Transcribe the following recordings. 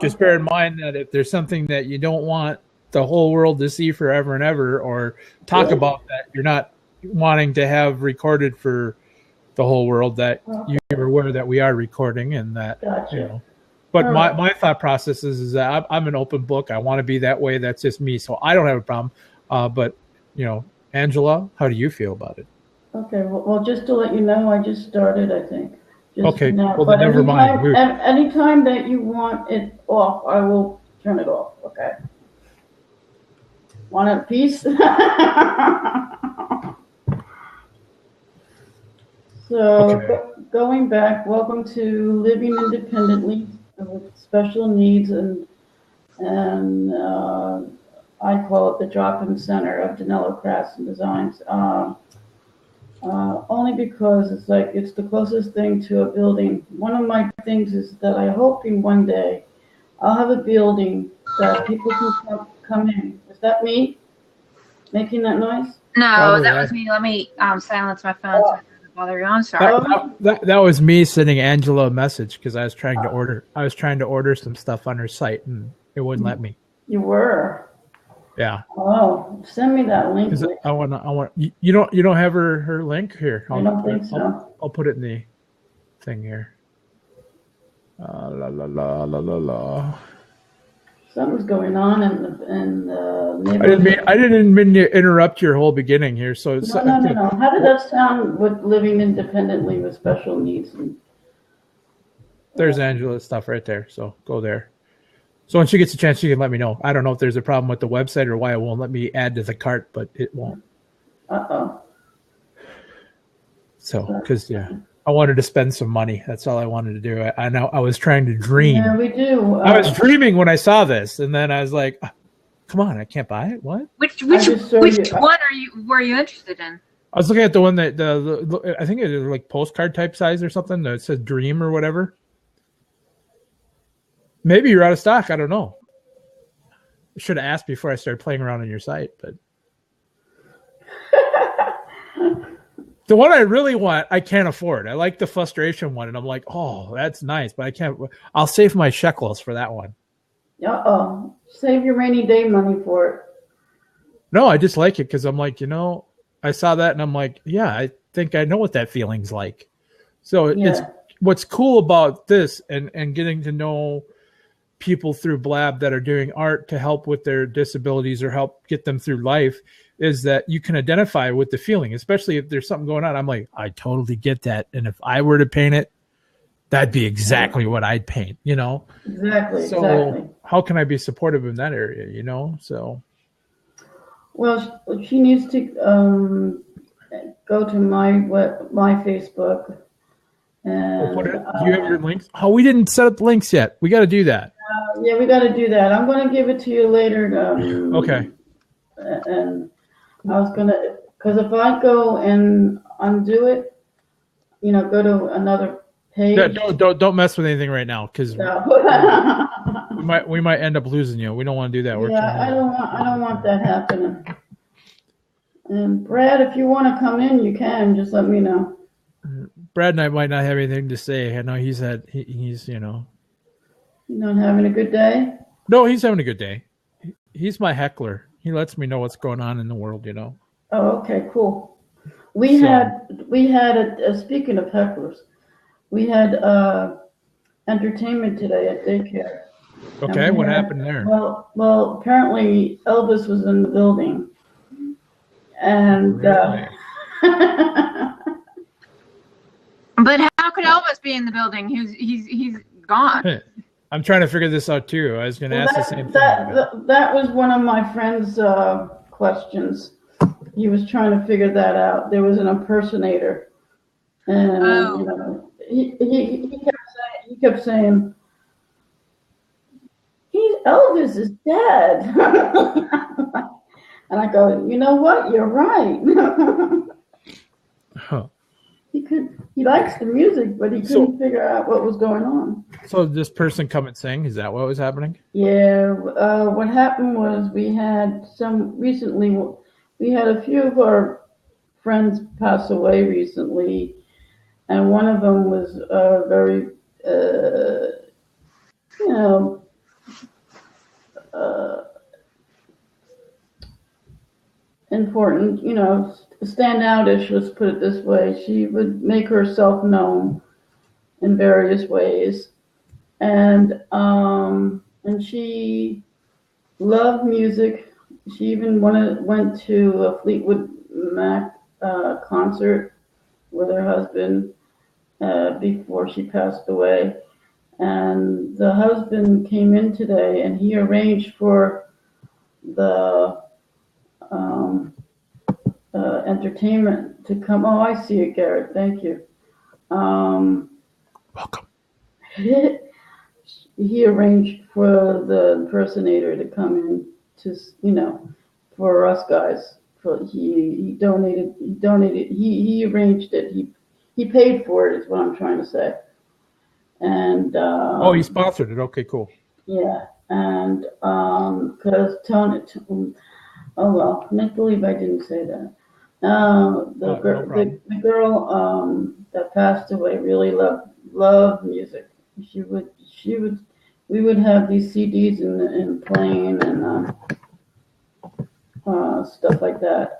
Just bear in mind that if there's something that you don't want the whole world to see forever and ever, or talk about that you're not wanting to have recorded for the whole world, that you're aware that we are recording, and that But my thought process is that I'm an open book. I want to be that way. That's just me, so I don't have a problem. But Angela, how do you feel about it? Okay, well, just to let you know, I just started, I think. Okay, well, then never mind. Anytime that you want it off, I will turn it off, okay? Want a piece? So, going back, welcome to Living Independently with Special Needs, and I call it the drop-in center of Danilo Crafts and Designs. Only because it's the closest thing to a building. One of my things is that I hope in one day I'll have a building that people can come in. Is that me making that noise? No, probably that was me. Let me silence my phone so it doesn't bother you. I'm sorry. That was me sending Angela a message because I was trying to order some stuff on her site and it wouldn't let me. You were. Yeah. Oh, send me that link. I want. You don't have her link here. I don't think so. I'll put it in the thing here. La la la la la la. Something's going on in the neighborhood. I didn't mean to interrupt your whole beginning here. So no. How did that sound with Living Independently with Special Needs? There's Angela's stuff right there. So go there. So when she gets a chance, she can let me know. I don't know if there's a problem with the website or why it won't let me add to the cart, but it won't. So, because, I wanted to spend some money. That's all I wanted to do. I know I was trying to dream. Yeah, we do. I was dreaming when I saw this, and then I was like, come on, I can't buy it? What? Which one were you interested in? I was looking at the one that, I think it was like postcard type size or something that says dream or whatever. Maybe you're out of stock. I don't know. I should have asked before I started playing around on your site, but the one I really want, I can't afford. I like the frustration one, and I'm like, oh, that's nice, but I can't. I'll save my shekels for that one. Save your rainy day money for it. No, I just like it because I'm like, I saw that and I'm like, yeah, I think I know what that feeling's like. So it's what's cool about this and getting to know people through Blab that are doing art to help with their disabilities or help get them through life is that you can identify with the feeling, especially if there's something going on. I'm like, I totally get that. And if I were to paint it, that'd be exactly what I'd paint, Exactly. So how can I be supportive in that area, So. Well, she needs to go to my Facebook. And, do you have your links? Oh, we didn't set up links yet. We got to do that. Yeah, we got to do that. I'm going to give it to you later. Okay. And I was going to, because if I go and undo it, go to another page. Yeah, don't mess with anything right now, because we might end up losing you. We don't want to do that. I don't want that happening. And Brad, if you want to come in, you can. Just let me know. Brad and I might not have anything to say. I know he's You not having a good day? No, he's having a good day. He's my heckler. He lets me know what's going on in the world, Oh, okay, cool. We had speaking of hecklers, we had entertainment today at daycare. Okay, what happened there? Well, apparently Elvis was in the building, and but how could Elvis be in the building? He's gone. I'm trying to figure this out too. I was going to ask the same thing. That was one of my friend's questions. He was trying to figure that out. There was an impersonator, and he kept saying, Elvis is dead. And I go, you know what? You're right. Huh. He likes the music, but he couldn't figure out what was going on. So this person come and sing? Is that what was happening? Yeah. What happened was we had a few of our friends pass away recently, and one of them was very, important, stand outish, let's put it this way. She would make herself known in various ways. And she loved music. She even went to a Fleetwood Mac concert with her husband before she passed away. And the husband came in today, and he arranged for the entertainment to come. Oh, I see it, Garrett. Thank you. Welcome. He arranged for the impersonator to come in to, for us guys. He donated. He arranged it. He paid for it. Is what I'm trying to say. And he sponsored it. Okay, cool. Yeah, and because Tony. Oh well, make believe I didn't say that. The girl that passed away really loved music. We would have these CDs in playing and stuff like that,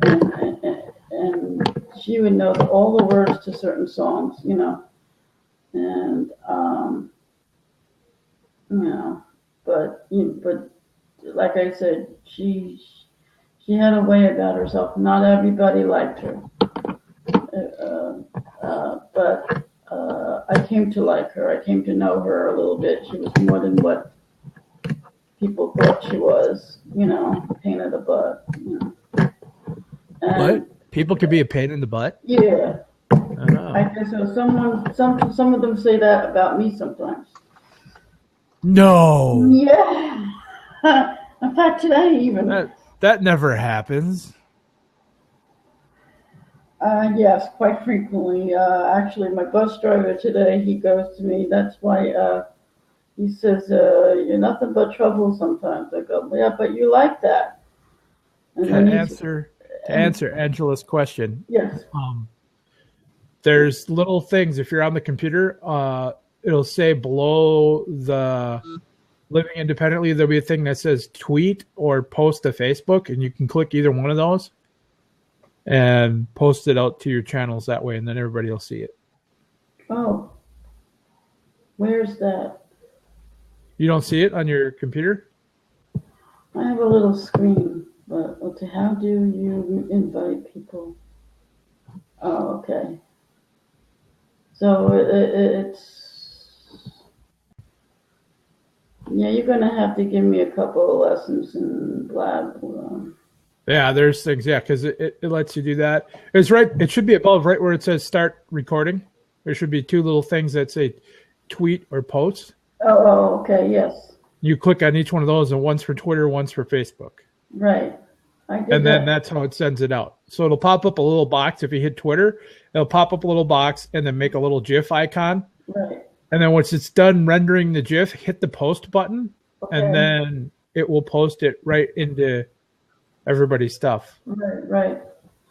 and she would know all the words to certain songs, and but like I said, she had a way about herself. Not everybody liked her, but I came to like her. I came to know her a little bit. She was more than what people thought she was, pain in the butt. What? People could be a pain in the butt? Yeah. I guess so. Some of them say that about me sometimes. No. Yeah. In fact, today even. That never happens. Yes, quite frequently. Actually, my bus driver today, he goes to me. That's why he says, "You're nothing but trouble sometimes." I go, "Yeah, but you like that." And to answer Angela's question. Yes. There's little things. If you're on the computer, it'll say below the Living Independently, there'll be a thing that says tweet or post to Facebook, and you can click either one of those and post it out to your channels that way, and then everybody will see it. Oh. Where's that? You don't see it on your computer? I have a little screen, but how do you invite people? Oh, okay. So it's... Yeah, you're going to have to give me a couple of lessons in Blab. Yeah, there's things, because it lets you do that. It's right. It should be above right where it says start recording. There should be two little things that say tweet or post. Oh, okay, yes. You click on each one of those, and one's for Twitter, one's for Facebook. Right. Then that's how it sends it out. So it'll pop up a little box. If you hit Twitter, it'll pop up a little box and then make a little GIF icon. Right. And then once it's done rendering the GIF, hit the post button, and then it will post it right into everybody's stuff. Right.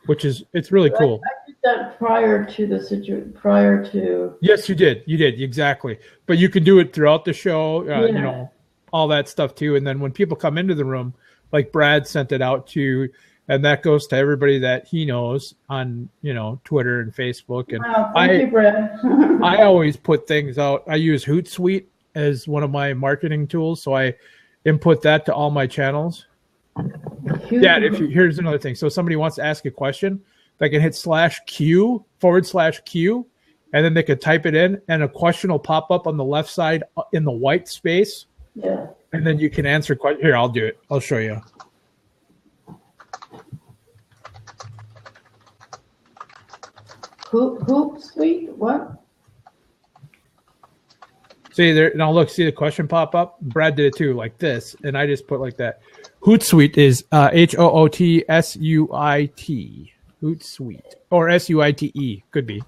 It's really cool. I did that prior to the situation. Yes, you did. Exactly. But you can do it throughout the show. All that stuff too. And then when people come into the room, like Brad sent it out to, and that goes to everybody that he knows on, Twitter and Facebook. And thank you, Brad. I always put things out. I use Hootsuite as one of my marketing tools. So I input that to all my channels. Yeah. Here's another thing. So somebody wants to ask a question, they can hit /Q /Q, and then they could type it in, and a question will pop up on the left side in the white space. Yeah. And then you can answer questions. Here, I'll do it. I'll show you. Hootsuite? What? See there now. Look, see the question pop up. Brad did it too, like this, and I just put like that. Hootsuite is HOOTSUIT. Hootsuite or SUITE could be.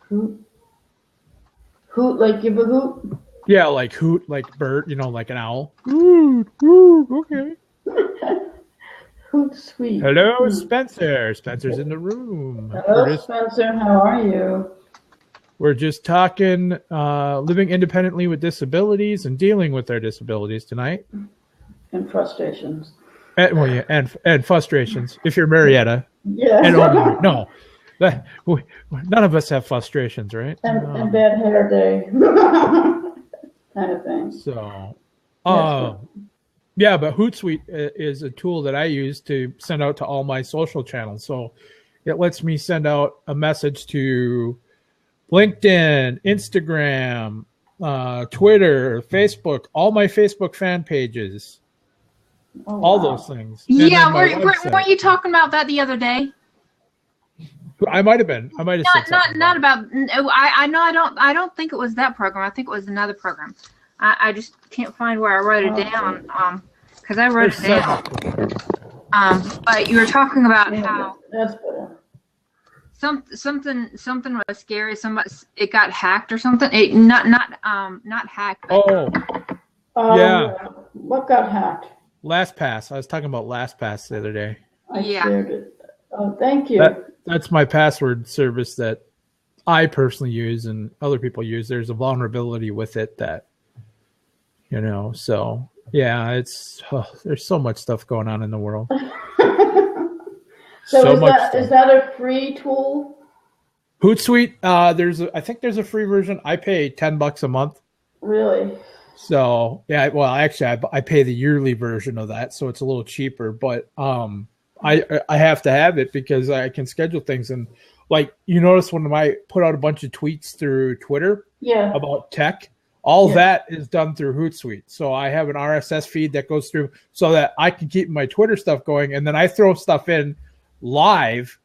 Hoot like give a hoot. Yeah, like hoot, like bird. Like an owl. Hoot. Okay. Hootsuite. Hello, Spencer. Spencer's in the room. Hello, Spencer. How are you? We're just talking living independently with disabilities and dealing with their disabilities tonight. And frustrations. and frustrations. If you're Marietta, Yeah. and only no, none of us have frustrations, right? And bad hair day. Kind of thing. So, Yes. yeah, but Hootsuite is a tool that I use to send out to all my social channels. So it lets me send out a message to LinkedIn, Instagram, Twitter, Facebook, all my Facebook fan pages, all those things. Yeah, weren't you talking about that the other day? I might have been. I might have not about. I know. I don't think it was that program. I think it was another program. I just can't find where I wrote it down. Because I wrote it down. But you were talking about how something was scary. It got hacked or something. Not hacked. But yeah. What got hacked? LastPass. I was talking about LastPass the other day. I shared it. Oh, thank you. That's my password service that I personally use and other people use. There's a vulnerability with it that, so yeah, there's so much stuff going on in the world. So is that a free tool? Hootsuite, I think there's a free version. I pay $10 a month. Really? So yeah, well, actually, I pay the yearly version of that, so it's a little cheaper. But I have to have it because I can schedule things. And like you notice when I put out a bunch of tweets through Twitter about tech, all that is done through Hootsuite. So I have an RSS feed that goes through so that I can keep my Twitter stuff going. And then I throw stuff in live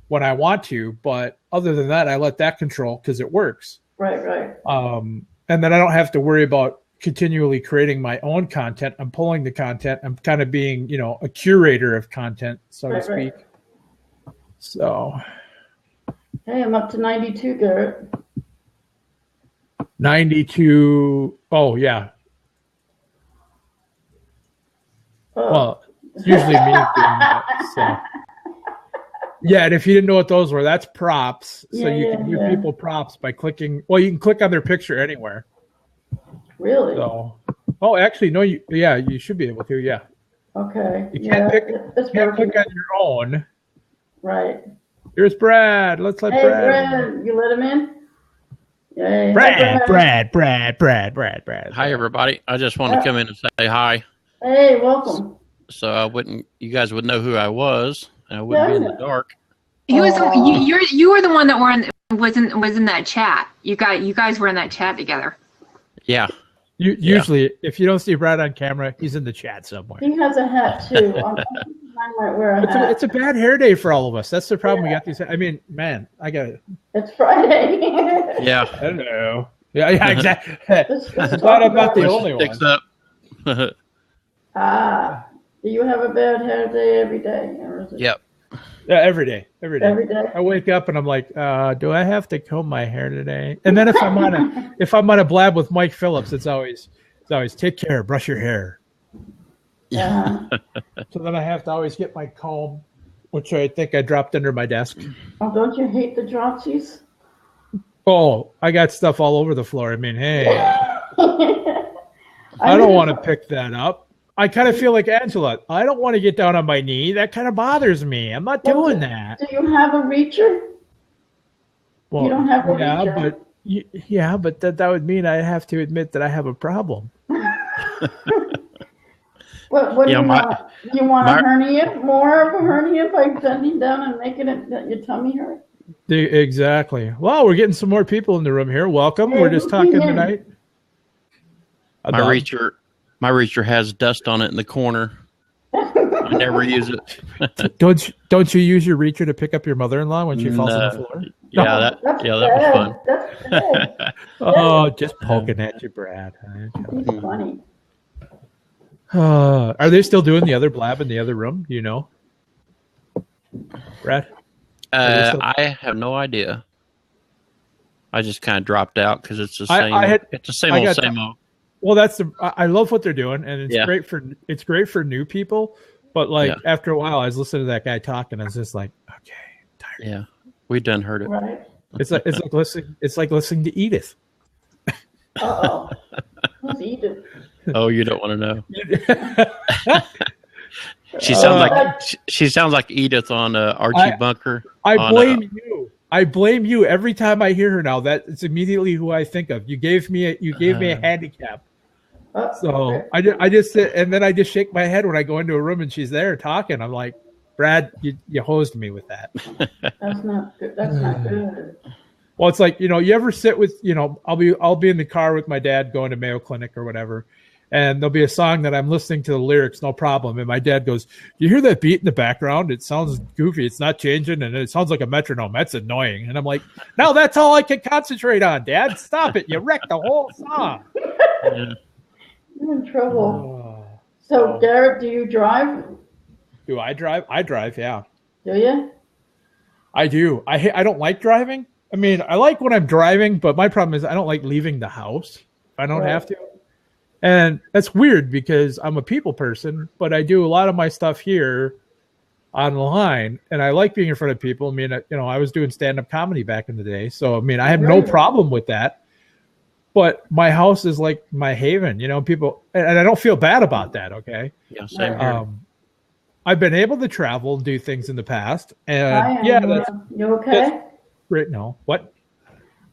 when I want to. But other than that, I let that control because it works. Right. And then I don't have to worry about continually creating my own content. I'm pulling the content. I'm kind of being, a curator of content, so to speak. Right. So. Hey, I'm up to 92, Garrett. 92. Oh, yeah. Oh. Well, it's usually me doing that. So. Yeah, and if you didn't know what those were, that's props. So you can give people props by clicking. Well, you can click on their picture anywhere. Really? So, actually, no. You should be able to. Yeah. Okay. You can't click on your own. Right. Here's Brad. Let's let Brad. Brad, you let him in? Yay. Brad. Hi, everybody. I just wanted to come in and say hi. Hey, welcome. So you guys would know who I was. I wouldn't be in the dark. You were the one that was in that chat. You guys were in that chat together. Yeah. Usually, if you don't see Brad on camera, he's in the chat somewhere. He has a hat too. I might wear a hat. It's a bad hair day for all of us. That's the problem. We got these. I mean, man, I got it. It's Friday. Yeah. Hello. Yeah, exactly. I'm glad I'm not the only one. Do you have a bad hair day every day? Or is it... Yep. Yeah, every day. Every day. I wake up and I'm like, do I have to comb my hair today? And then if I'm on a blab with Mike Phillips, it's always take care, brush your hair. Yeah. So then I have to always get my comb, which I think I dropped under my desk. Oh, don't you hate the dropsies? Oh, I got stuff all over the floor. I mean, hey, I don't want to pick that up. I kind of feel like Angela. I don't want to get down on my knee. That kind of bothers me. I'm not doing that. Do you have a reacher? Well, you don't have a reacher. But that would mean I have to admit that I have a problem. What do you want? You want a hernia? More of a hernia by bending down and making your tummy hurt? Exactly. Well, we're getting some more people in the room here. Welcome. We're just talking tonight. My reacher has dust on it in the corner. I never use it. Don't you use your reacher to pick up your mother-in-law when she falls on the floor? Yeah, that was fun. That's bad. Oh, just poking at you, Brad. He's funny. Are they still doing the other blab in the other room? Do you know, Brad? I have no idea. I just kind of dropped out because it's the same. It's the same old. Well, I love what they're doing, and it's great for new people. But after a while, I was listening to that guy talking, I was just like, okay, I'm tired. Yeah, we done heard it. Right. It's like listening to Edith. Uh-oh. Who's Edith? Oh, you don't want to know. She sounds like Edith on Archie Bunker. I blame you. I blame you every time I hear her now. That's immediately who I think of. You gave me a handicap. So I just sit, and then I just shake my head when I go into a room and she's there talking. I'm like, Brad, you hosed me with that. That's not good. That's not good. Well, it's like, you ever sit with, I'll be in the car with my dad going to Mayo Clinic or whatever, and there'll be a song that I'm listening to the lyrics, no problem. And my dad goes, "You hear that beat in the background? It sounds goofy. It's not changing, and it sounds like a metronome. That's annoying." And I'm like, "No, that's all I can concentrate on, Dad. Stop it. You wrecked the whole song." Yeah. You're in trouble. So, Garrett, do you drive? Do I drive? I drive, yeah. Do you? I do. I don't like driving. I mean, I like when I'm driving, but my problem is I don't like leaving the house if I don't have to. And that's weird because I'm a people person, but I do a lot of my stuff here online, and I like being in front of people. I mean, I was doing stand-up comedy back in the day, so I mean, I have no problem with that. But my house is like my haven, people, and I don't feel bad about that. Okay. Yeah, same here. I've been able to travel and do things in the past, and Hi, you okay? Right. No. What?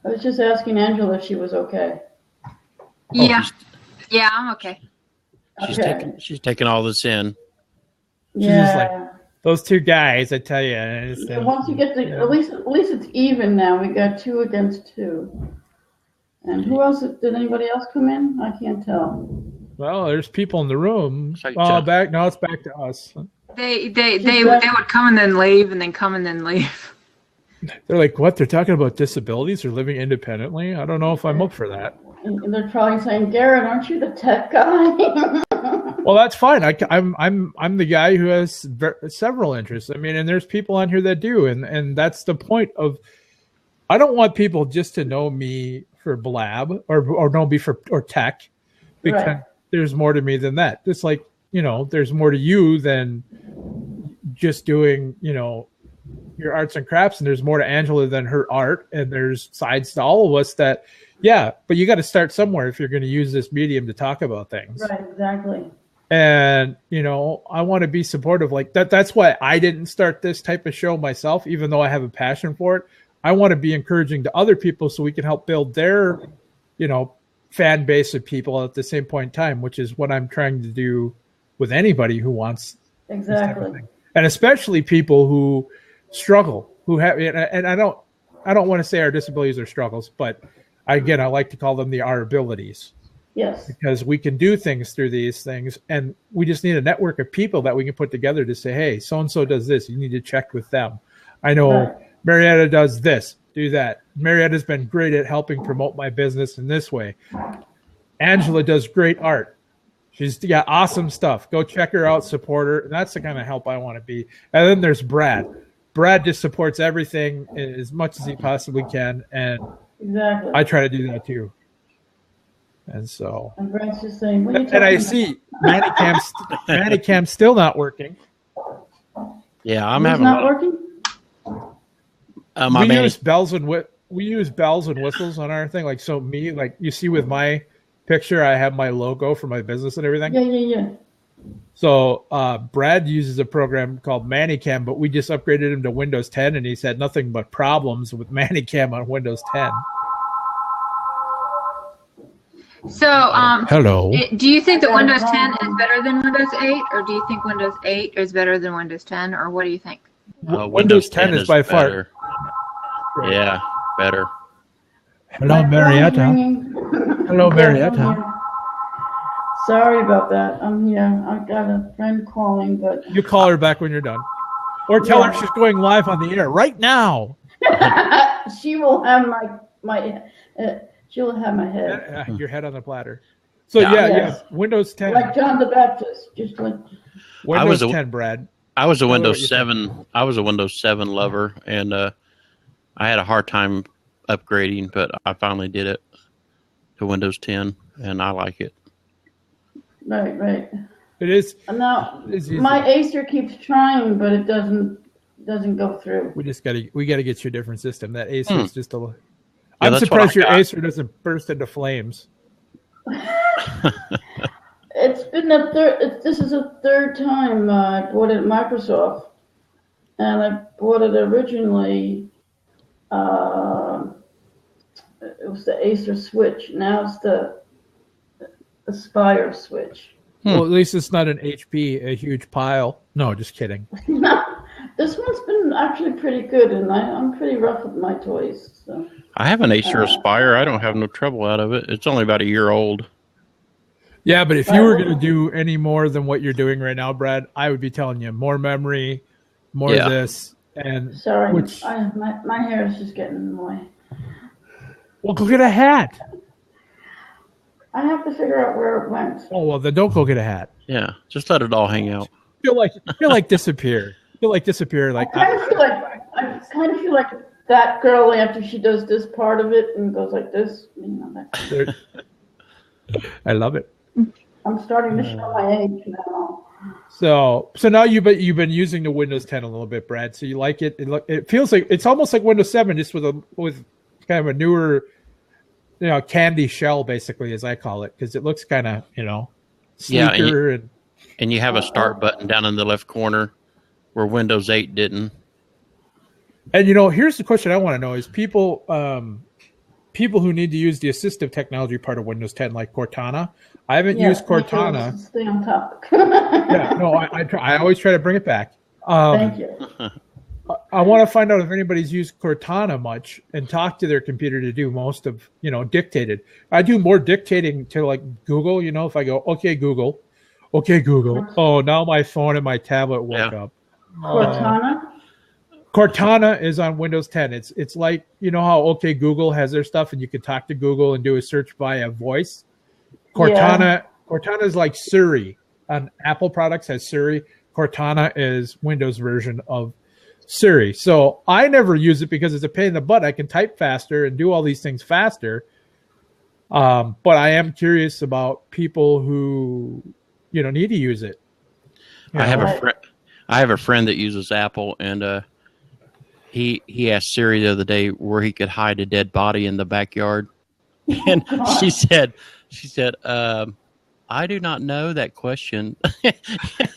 I was just asking Angela if she was okay. Yeah. Yeah, I'm okay. She's taking all this in. She's just like, those two guys, I tell you. Once you get at least it's even now. We got 2 against 2. And who else? Did anybody else come in? I can't tell. Well, there's people in the room. Back. No, it's back to us. They would come and then leave, and then come and then leave. They're like, what? They're talking about disabilities or living independently? I don't know if I'm up for that. And they're probably saying, Garrett, aren't you the tech guy? Well, that's fine. I'm the guy who has several interests. I mean, and there's people on here that do, and that's the point of. I don't want people just to know me for blab or know me for tech, because there's more to me than that. Just like there's more to you than just doing your arts and crafts, and there's more to Angela than her art, and there's sides to all of us that. Yeah, but you got to start somewhere if you're going to use this medium to talk about things. Right, exactly. And, I want to be supportive like that. That's why I didn't start this type of show myself, even though I have a passion for it. I want to be encouraging to other people so we can help build their, fan base of people at the same point in time, which is what I'm trying to do with anybody who wants. Exactly. And especially people who struggle, who have, and I don't want to say our disabilities are struggles, but again, I like to call them our abilities. Yes. Because we can do things through these things, and we just need a network of people that we can put together to say, hey, so-and-so does this. You need to check with them. I know Marietta does this, do that. Marietta's been great at helping promote my business in this way. Angela does great art. She's got awesome stuff. Go check her out, support her. That's the kind of help I want to be. And then there's Brad. Brad just supports everything as much as he possibly can, and exactly. I try to do that too. And so. And Brad's just saying, what are you and I see Manicam's still not working. Yeah, I'm having not working. We use bells and whistles on our thing. Like like you see with my picture, I have my logo for my business and everything. Yeah. So Brad uses a program called Manicam, but we just upgraded him to Windows 10, and he's had nothing but problems with Manicam on Windows 10. So, hello. Do you think that Windows 10 is better than Windows 8, or do you think Windows 8 is better than Windows 10, or what do you think? Windows 10 is by far. Yeah, better. Hello, Marietta. Hello, Marietta. Sorry about that. I'm here. I've got a friend calling, but you call her back when you're done, or tell her she's going live on the air right now. She will have my. She'll have my head. Your head on the platter. So yeah. Windows 10. Like John the Baptist, just like Windows 10, Brad. I was a Windows 7. I was a Windows 7 lover, and I had a hard time upgrading, but I finally did it to Windows 10, and I like it. Right. It is. Now my Acer keeps trying, but it doesn't go through. We got to get you a different system. That Acer is just a. I'm surprised your Acer doesn't burst into flames. It's been the third. This is the third time I bought it at Microsoft, and I bought it originally. It was the Acer Switch. Now it's the Aspire Switch. Well, at least it's not an HP, a huge pile. No, just kidding. This one's been actually pretty good, and I'm pretty rough with my toys. So. I have an Acer Aspire. I don't have no trouble out of it. It's only about a year old. Yeah, but if you were going to do any more than what you're doing right now, Brad, I would be telling you more memory, more of this. And sorry, my hair is just getting in the way. Well, go get a hat. I have to figure out where it went. Oh well, then don't go get a hat. Yeah, just let it all hang out. Feel like disappear. Like I kind of feel like that girl after she does this part of it and goes like this. You know, I love it. I'm starting to show my age now. So now you've been using the Windows 10 a little bit, Brad. So you like it? It feels like it's almost like Windows 7, just with kind of a newer, candy shell, basically, as I call it, because it looks kind of sleeker and you have a start button down in the left corner where Windows 8 didn't. And here's the question I want to know: is people who need to use the assistive technology part of Windows 10, like Cortana? I haven't used Cortana. Stay on topic. I always try to bring it back. Thank you. I want to find out if anybody's used Cortana much and talk to their computer to do most of, dictated. I do more dictating to like Google, if I go, okay, Google. Oh, now my phone and my tablet woke up. Cortana? Cortana is on Windows 10. It's like, how OK Google has their stuff and you can talk to Google and do a search via voice. Cortana is like Siri. On Apple products has Siri. Cortana is Windows version of Siri. So I never use it because it's a pain in the butt. I can type faster and do all these things faster. But I am curious about people who, need to use it. I have a friend that uses Apple, and he asked Siri the other day where he could hide a dead body in the backyard, and she said, I do not know that question.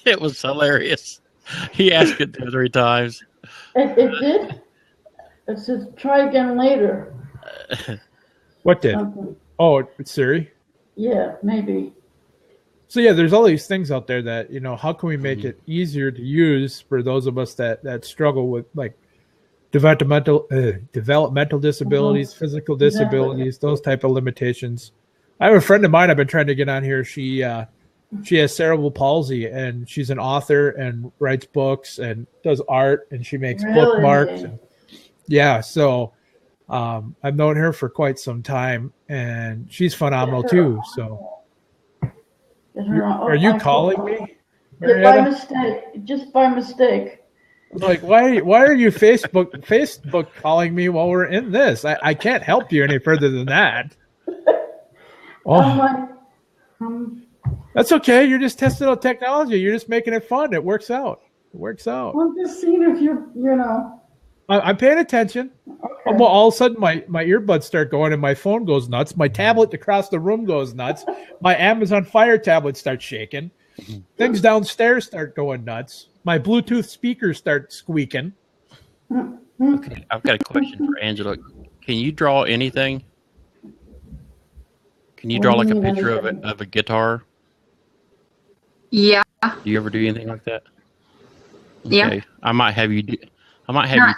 It was hilarious. He asked it 2 or 3 times. It did? It says try again later. What did? Something. Oh, it's Siri? Yeah, maybe. So yeah, there's all these things out there that, how can we make it easier to use for those of us that struggle with like developmental disabilities, physical disabilities, those type of limitations. I have a friend of mine I've been trying to get on here. She has cerebral palsy, and she's an author and writes books and does art, and she makes bookmarks. So I've known her for quite some time, and she's phenomenal too. So are you calling me? By mistake. Just by mistake. Like, why are you Facebook calling me while we're in this? I can't help you any further than that. Oh, that's okay. You're just testing out technology. You're just making it fun. It works out. I'm just seeing if you're. I'm paying attention. Okay. Well, all of a sudden, my earbuds start going and my phone goes nuts. My tablet across the room goes nuts. My Amazon Fire tablet starts shaking. Things downstairs start going nuts. My Bluetooth speakers start squeaking. Okay, I've got a question for Angela. Can you draw anything? Can you draw like a picture of a guitar? Yeah. Do you ever do anything like that? Okay. Yeah. I might have you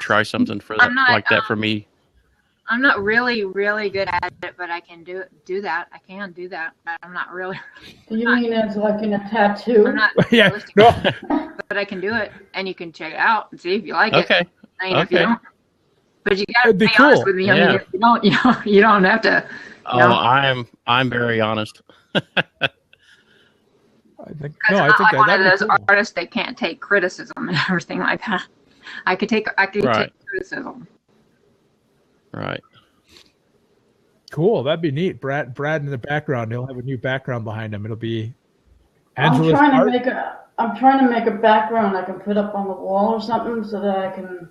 try something for that, like that for me. I'm not really, really good at it, but I can do that. I can do that, but I'm not really. Do you mean as like in a tattoo? I'm not. Yeah. No. But I can do it, and you can check it out and see if you like okay. it. If you don't, but you gotta be cool. honest with me. I mean, if you don't, you don't have to. I'm very honest. I think one of those artists that can't take criticism and everything like that. I could take criticism. Right. Cool. That'd be neat. Brad in the background. He'll have a new background behind him. It'll be Angela's I'm trying to make a background I can put up on the wall or something so that I can.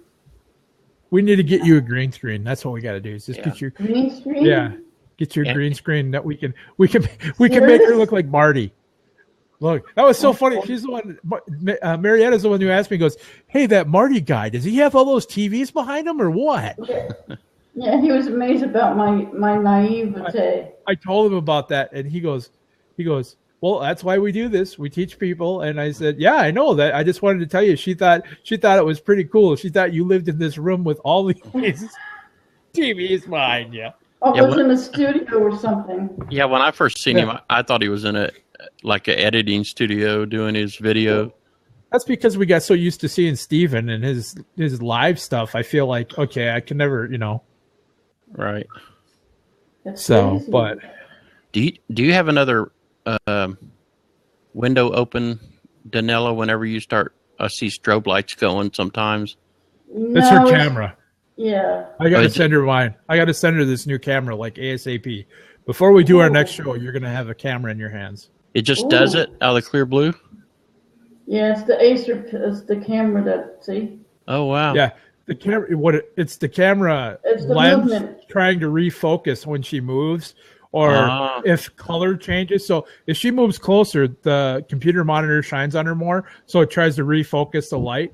We need to get you a green screen. That's what we got to do. Is just get your green screen. Yeah. Get your green screen that we can make her look like Marty. Look, that was so funny. She's the one. Marietta's the one who asked me. Goes, hey, that Marty guy. Does he have all those TVs behind him, or what? Yeah, he was amazed about my naivete. I told him about that, and he goes, well, that's why we do this. We teach people. And I said, yeah, I know that. I just wanted to tell you. She thought it was pretty cool. She thought you lived in this room with all these TVs behind you. Oh, yeah, was in a studio or something. Yeah, when I first seen him, I thought he was in an editing studio doing his video. That's because we got so used to seeing Steven and his live stuff. I feel like, okay, I can never, Right. That's so, crazy. But do you have another window open, Danella? Whenever you start, I see strobe lights going sometimes. It's her camera. Yeah. I got to send her mine. I got to send her this new camera like ASAP. Before we do our next show, you're going to have a camera in your hands. It just does it out of the clear blue? Yeah, it's the Acer. It's the camera that, see? Oh, wow. Yeah. The camera, it's the camera lens trying to refocus when she moves or if color changes. So if she moves closer, the computer monitor shines on her more. So it tries to refocus the light.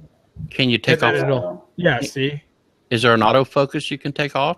Can you take off? Yeah, see? Is there an autofocus you can take off?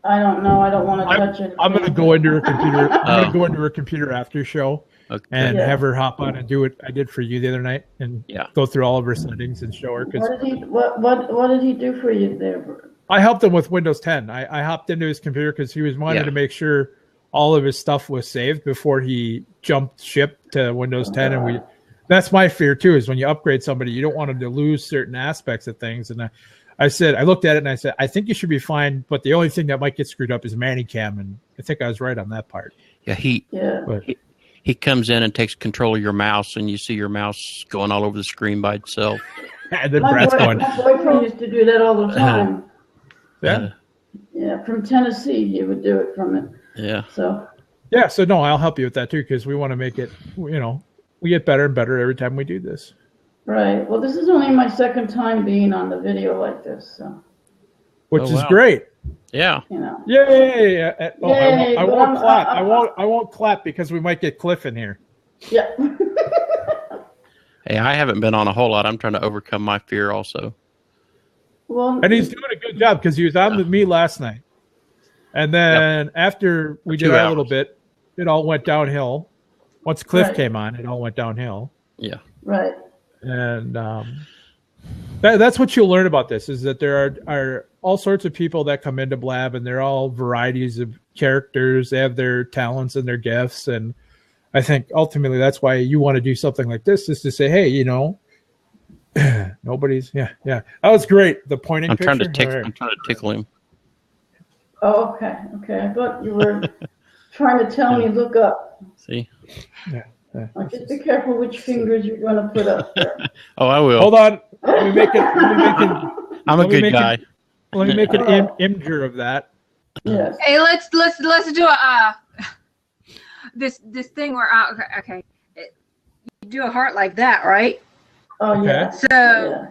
I don't know. I don't want to touch it. I'm going to go into her computer. I'm going to go into her computer after show and have her hop on and do what I did for you the other night and go through all of her settings and show her. What did he do for you there? I helped him with Windows 10. I hopped into his computer because he was wanting to make sure all of his stuff was saved before he jumped ship to Windows 10. And that's my fear too, is when you upgrade somebody, you don't want them to lose certain aspects of things. And I looked at it and I said, I think you should be fine, but the only thing that might get screwed up is Manicam, and I think I was right on that part. Yeah, he comes in and takes control of your mouse, and you see your mouse going all over the screen by itself. And then Brad's going. My boyfriend used to do that all the time. Yeah. Yeah, from Tennessee, he would do it from it. Yeah. So no, I'll help you with that too, because we want to make it, we get better and better every time we do this. Right. Well, this is only my second time being on the video like this, so. Which is great. Yeah. Yay! I won't clap. I won't clap because we might get Cliff in here. Yeah. Hey, I haven't been on a whole lot. I'm trying to overcome my fear also. Well, and he's doing a good job because he was on with me last night, and then after we did a little bit, it all went downhill. Once Cliff came on, it all went downhill. Yeah. Right. And that's what you'll learn about this, is that there are all sorts of people that come into Blab, and they're all varieties of characters. They have their talents and their gifts. And I think ultimately that's why you want to do something like this, is to say, hey, nobody's, That was great. The pointing picture. I'm trying to tickle him. Oh, okay. I thought you were trying to tell me, look up. See? Yeah. Just be careful which fingers you're going to put up there. Oh, I will. Hold on. Let me make it. I'm a good guy. Let me make an imager of that. Yes. Hey, let's do this thing where okay, you do a heart like that, right? Oh yeah.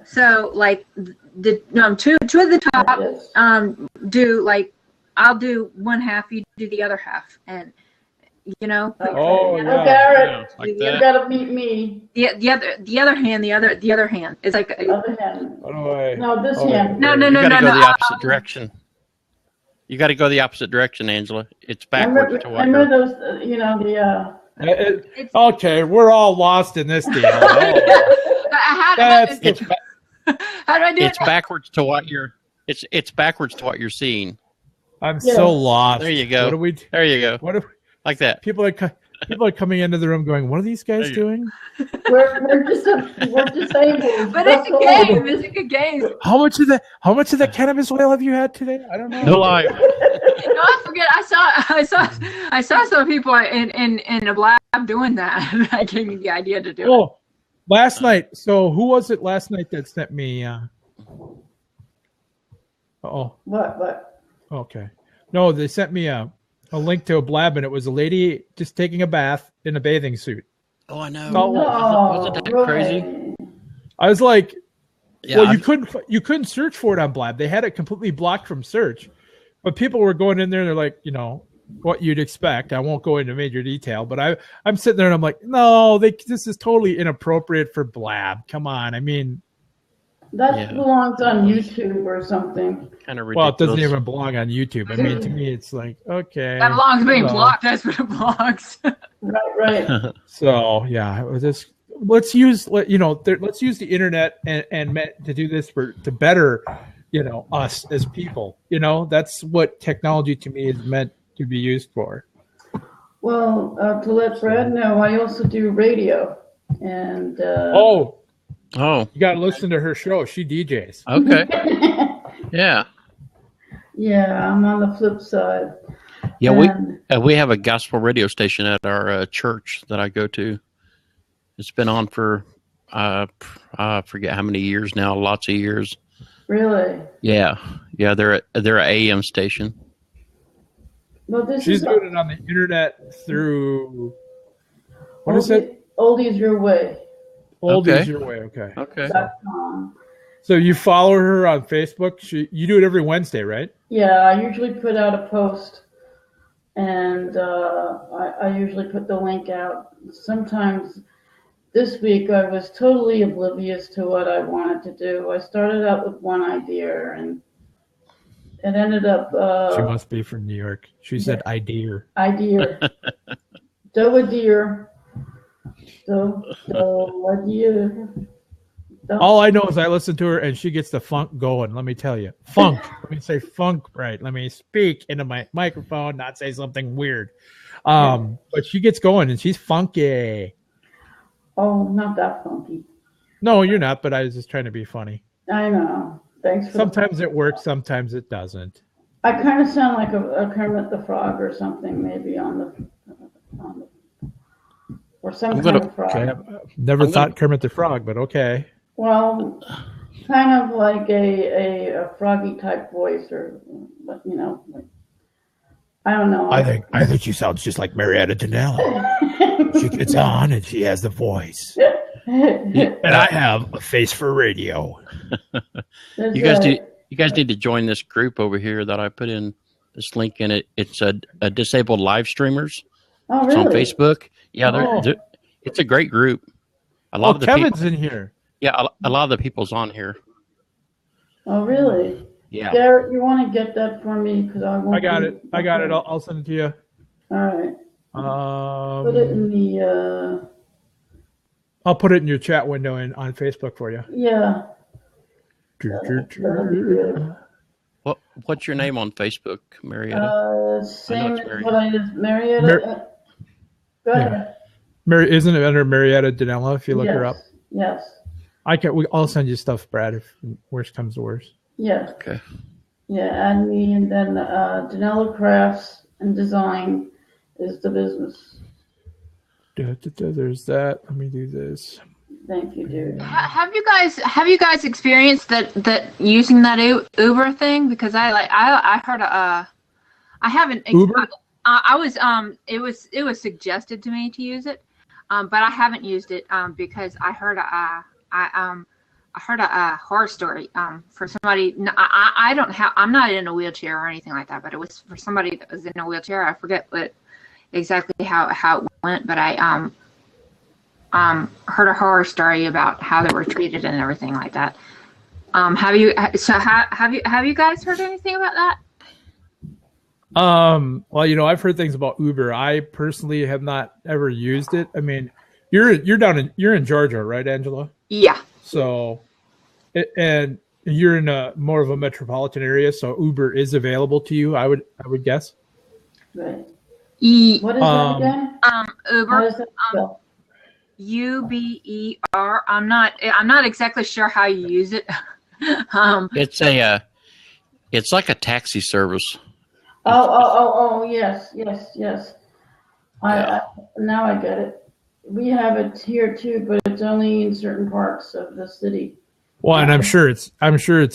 So like the two at the top. Do like, I'll do one half, you do the other half, and. Okay. Oh, yeah. Garrett, like you gotta meet me. The other hand. It's like other hand. No, this hand. No. You gotta go the opposite direction. You got to go the opposite direction, Angela. It's backwards to what you're... Remember those, okay, we're all lost in this deal. How do I do it? It's backwards to what you're... It's backwards to what you're seeing. I'm so lost. There you go. What are we? There you go. What are, like that. People are coming into the room going, "What are these guys doing?" We're disabled. But it's a game. It's a good game. How much of that cannabis oil have you had today? I don't know. No lie. No, I forget. I saw some people in a Blab doing that. I gave me the idea to do it. Last night. So who was it last night that sent me? What? Okay. No, they sent me a link to a Blab, and it was a lady just taking a bath in a bathing suit. Oh, I know. Wasn't that crazy? I was like, yeah, you couldn't search for it on Blab. They had it completely blocked from search, but people were going in there. And they're like, what you'd expect. I won't go into major detail, but I'm sitting there and I'm like, no, this is totally inappropriate for Blab. Come on. I mean, that belongs on YouTube or something. Kind of ridiculous. Well, it doesn't even belong on YouTube. I mean, to me, it's like, okay. That belongs being blocked. That's what it belongs. Right. So yeah, let's use the internet and to do this to better, us as people. That's what technology to me is meant to be used for. Well, to let Brad know, I also do radio, and Oh, you got to listen to her show. She DJs. Okay. Yeah. Yeah, I'm on the flip side. Yeah, we have a gospel radio station at our church that I go to. It's been on for I forget how many years now. Lots of years. Really? Yeah. They're an AM station. Well, She's doing it on the internet through. What is it? Oldies Your Way. Oldies Your Way. Okay. Okay. So you follow her on Facebook. You do it every Wednesday, right? Yeah, I usually put out a post, and I usually put the link out. Sometimes this week I was totally oblivious to what I wanted to do. I started out with one idea, and it ended up... she must be from New York. She said idea. Idea. Do a deer. Do a deer. All I know is I listen to her and she gets the funk going. Let me tell you. Funk. Let me say funk right. Let me speak into my microphone, not say something weird. But she gets going and she's funky. Oh, not that funky. No, you're not, but I was just trying to be funny. I know. Thanks for sometimes it works, sometimes it doesn't. I kind of sound like a Kermit the Frog or something, maybe on the or some kind of frog. Okay. Never thought Kermit the Frog, but okay. Well, kind of like a froggy type voice, or like, I don't know. I think she sounds just like Marietta Danella. She gets on and she has the voice, and I have a face for radio. You guys need to join this group over here that I put in this link in it. It's a disabled live streamers. Oh, really? It's on Facebook. Yeah, it's a great group. A lot of the Kevin's in here. Yeah, a lot of the people's on here. Oh, really? Yeah. Garrett, you want to get that for me? Because I got it. I'll send it to you. All right. Put it in the... I'll put it in your chat window on Facebook for you. Yeah. What's your name on Facebook, Marietta? Same as what I just... Marietta? Go ahead. Isn't it under Marietta Danella if you look her up? Yes. I'll send you stuff, Brad, if worst comes to worst. Yeah. Okay. Yeah, add me, and then Danella Crafts and Design is the business. There's that. Let me do this. Thank you, dude. Have you guys experienced that using that Uber thing? Because I heard I haven't Uber. I was it was suggested to me to use it, but I haven't used it because I heard a horror story for somebody. I'm not in a wheelchair or anything like that, but it was for somebody that was in a wheelchair. I forget exactly how it went, but I heard a horror story about how they were treated and everything like that. Have you guys heard anything about that? Well, I've heard things about Uber. I personally have not ever used it. I mean, you're in Georgia, right, Angela? Yeah. So, and you're in more of a metropolitan area, so Uber is available to you. I would guess. Right. What is that again? Uber. How does that spell? Uber. I'm not exactly sure how you use it. It's like a taxi service. Oh, yes. Now I get it. We have it here too, but it's only in certain parts of the city. Well, and I'm sure it's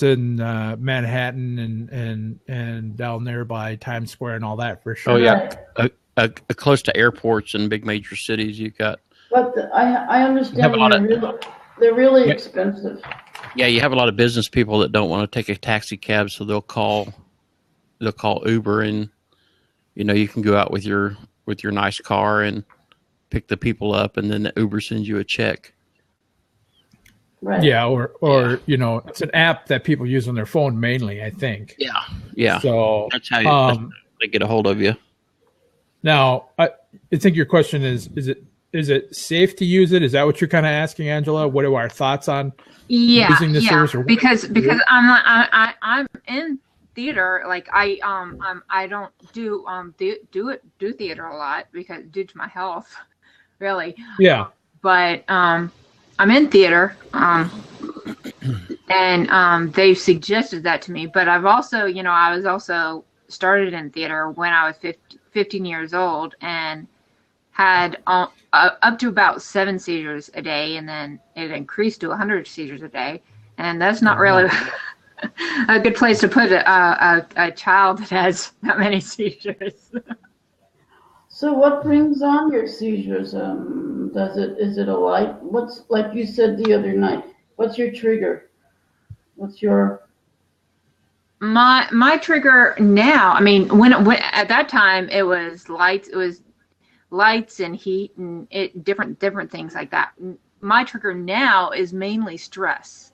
in Manhattan and down there by Times Square and all that for sure. Oh yeah, close to airports and big major cities. You got. But I understand they're really expensive. Yeah, you have a lot of business people that don't want to take a taxi cab, so they'll call Uber, and you can go out with your nice car and pick the people up, and then the Uber sends you a check. Right. Yeah, or it's an app that people use on their phone mainly, I think. Yeah. So that's how they get a hold of you. Now, I think your question is it safe to use it? Is that what you're kind of asking, Angela? What are our thoughts on using the service? Or because I'm in theater. Like I don't do theater a lot because due to my health, really. Yeah. But I'm in theater, and they've suggested that to me. But I've also, I was also started in theater when I was 15 years old and had up to about 7 seizures a day, and then it increased to 100 seizures a day. And that's not really a good place to put a child that has that many seizures. So what brings on your seizures? Is it a light? What's, like you said the other night, what's your trigger? What's your... My trigger now, I mean, when at that time it was lights and heat and different things like that. My trigger now is mainly stress.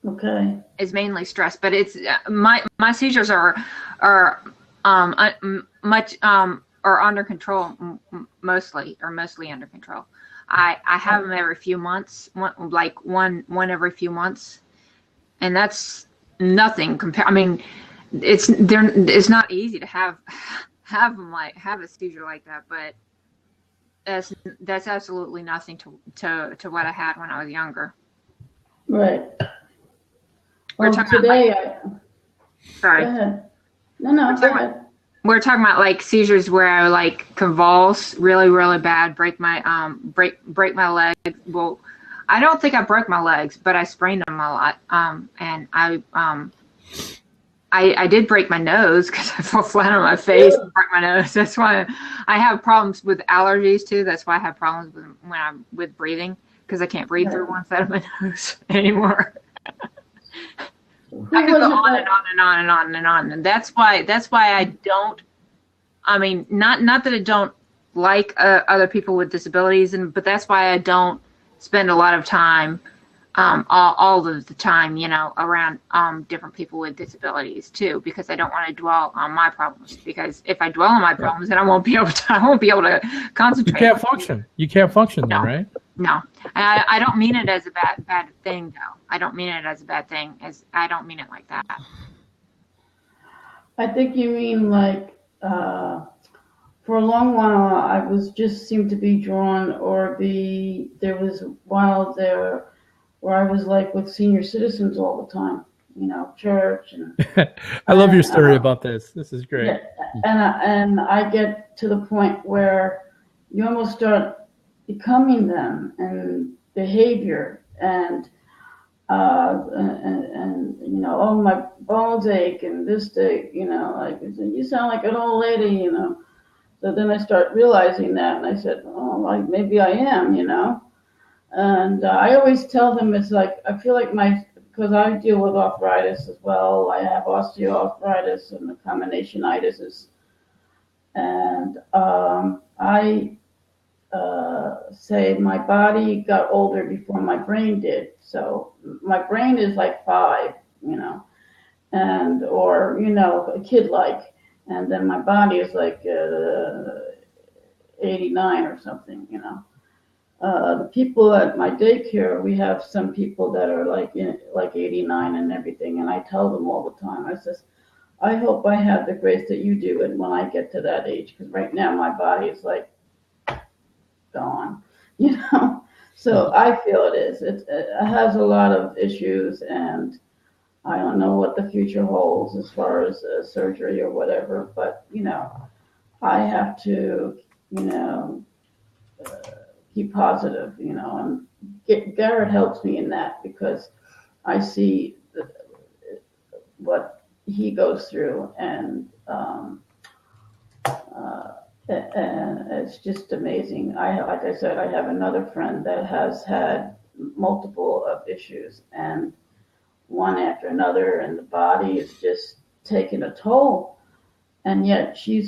Okay. Is mainly stress, but it's my seizures are under control, mostly under control. I have them every few months, one every few months, and that's nothing compared. I mean, it's not easy to have them have a seizure like that, but that's absolutely nothing to what I had when I was younger. Right. We're talking today. about sorry. Go ahead. No, go ahead. We're talking about like seizures where I convulse really, really bad, break my leg. Well, I don't think I broke my legs, but I sprained them a lot. And I did break my nose because I fell flat on my face and broke my nose. That's why I have problems with allergies too. That's why I have problems with breathing, because I can't breathe through one side of my nose anymore. I could go on and on and on and on and on, and that's why I don't. I mean, not that I don't like other people with disabilities, but that's why I don't spend a lot of time, all of the time, around different people with disabilities too, because I don't want to dwell on my problems. Because if I dwell on my problems, then I won't be able to concentrate. You can't function then, right? No, I don't mean it as a bad thing, though. I don't mean it as a bad thing. I don't mean it like that. I think you mean for a long while I seemed to be drawn, there was a while there where I was with senior citizens all the time, church and. I love your story about this. This is great. Yeah, and I get to the point where you almost start becoming them, and behavior and oh, my bones ache and this ache, you sound like an old lady, So then I start realizing that, and I said, oh, maybe I am, And I always tell them it's I feel like because I deal with arthritis as well. I have osteoarthritis and the combinationitis, and I say my body got older before my brain did. So my brain is 5, or a kid and then my body is 89 or something, The people at my daycare, we have some people that are 89 and everything, and I tell them all the time, I says, I hope I have the grace that you do, and when I get to that age, because right now my body is gone, So I feel it is. It has a lot of issues, and I don't know what the future holds as far as surgery or whatever, but, I have to, keep positive, and Garrett helps me in that because I see what he goes through, and it's just amazing. Like I said, I have another friend that has had multiple of issues, and one after another, and the body is just taking a toll. and yet she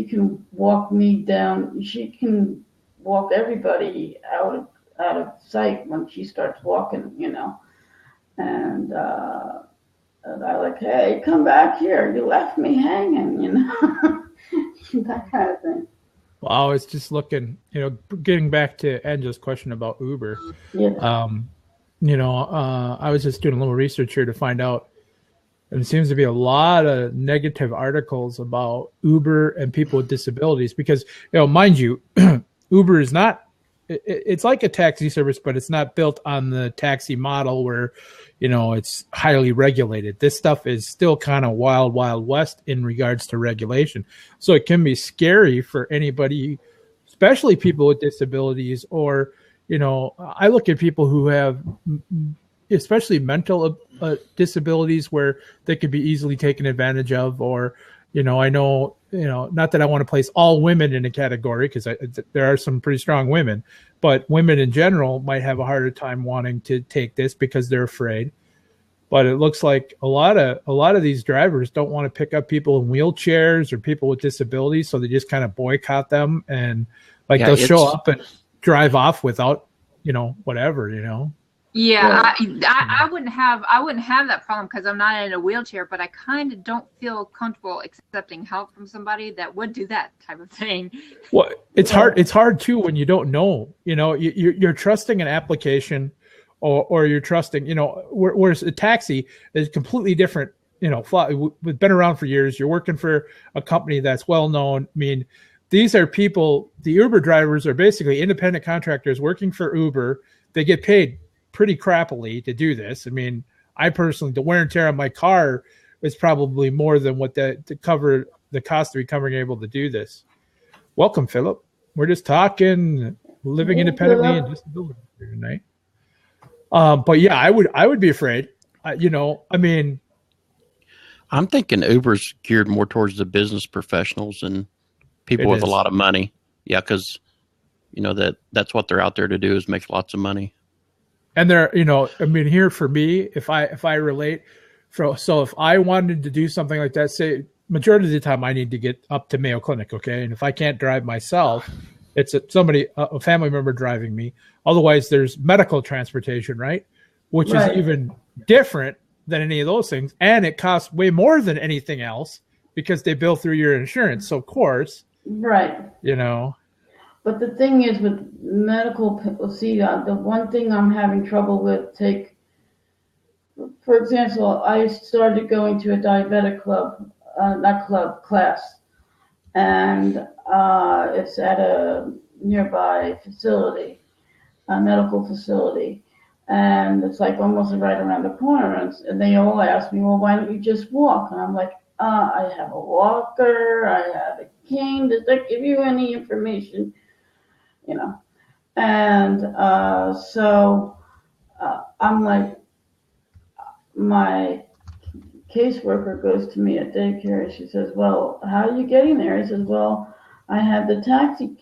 can walk me down. She can walk everybody out of sight when she starts walking, and I like, hey, come back here. You left me hanging, that kind of thing. Well, I was just looking, getting back to Angela's question about Uber. Yeah. I was just doing a little research here to find out, and it seems to be a lot of negative articles about Uber and people with disabilities because, mind you, Uber is not, it's like a taxi service, but it's not built on the taxi model where, it's highly regulated. This stuff is still kind of wild, wild west in regards to regulation. So it can be scary for anybody, especially people with disabilities, or, I look at people who have especially mental disabilities where they could be easily taken advantage of, or, I know, not that I want to place all women in a category because there are some pretty strong women, but women in general might have a harder time wanting to take this because they're afraid. But it looks like a lot of these drivers don't want to pick up people in wheelchairs or people with disabilities, so they just kind of boycott them, and they'll show up and drive off without, whatever, Yeah, I wouldn't have that problem because I'm not in a wheelchair, but I kind of don't feel comfortable accepting help from somebody that would do that type of thing. Well, it's hard. It's hard too when you don't know. You're trusting an application, or you're trusting. Whereas a taxi is completely different. We've been around for years. You're working for a company that's well known. I mean, these are people. The Uber drivers are basically independent contractors working for Uber. They get paid pretty crappily to do this. I mean, I personally, the wear and tear on my car is probably more than what to cover the cost of becoming able to do this. Welcome, Philip. We're just talking living independently and disability here tonight. But yeah, I would be afraid. I mean, I'm thinking Uber's geared more towards the business professionals and people with a lot of money. Yeah, because that's what they're out there to do, is make lots of money. And there, here for me, if I relate, so if I wanted to do something like that, say majority of the time I need to get up to Mayo Clinic, okay, and if I can't drive myself, it's a family member driving me. Otherwise, there's medical transportation, right, which is even different than any of those things, and it costs way more than anything else because they bill through your insurance. So of course, right, But the thing is with medical, the one thing I'm having trouble with, for example, I started going to a diabetic class, and it's at a nearby facility, a medical facility, and it's like almost right around the corner, and they all ask me, well, why don't you just walk? And I'm like, I have a walker, I have a cane, does that give you any information? And so I'm like, my caseworker goes to me at daycare and she says, well, how are you getting there? He says, well, I had the taxi,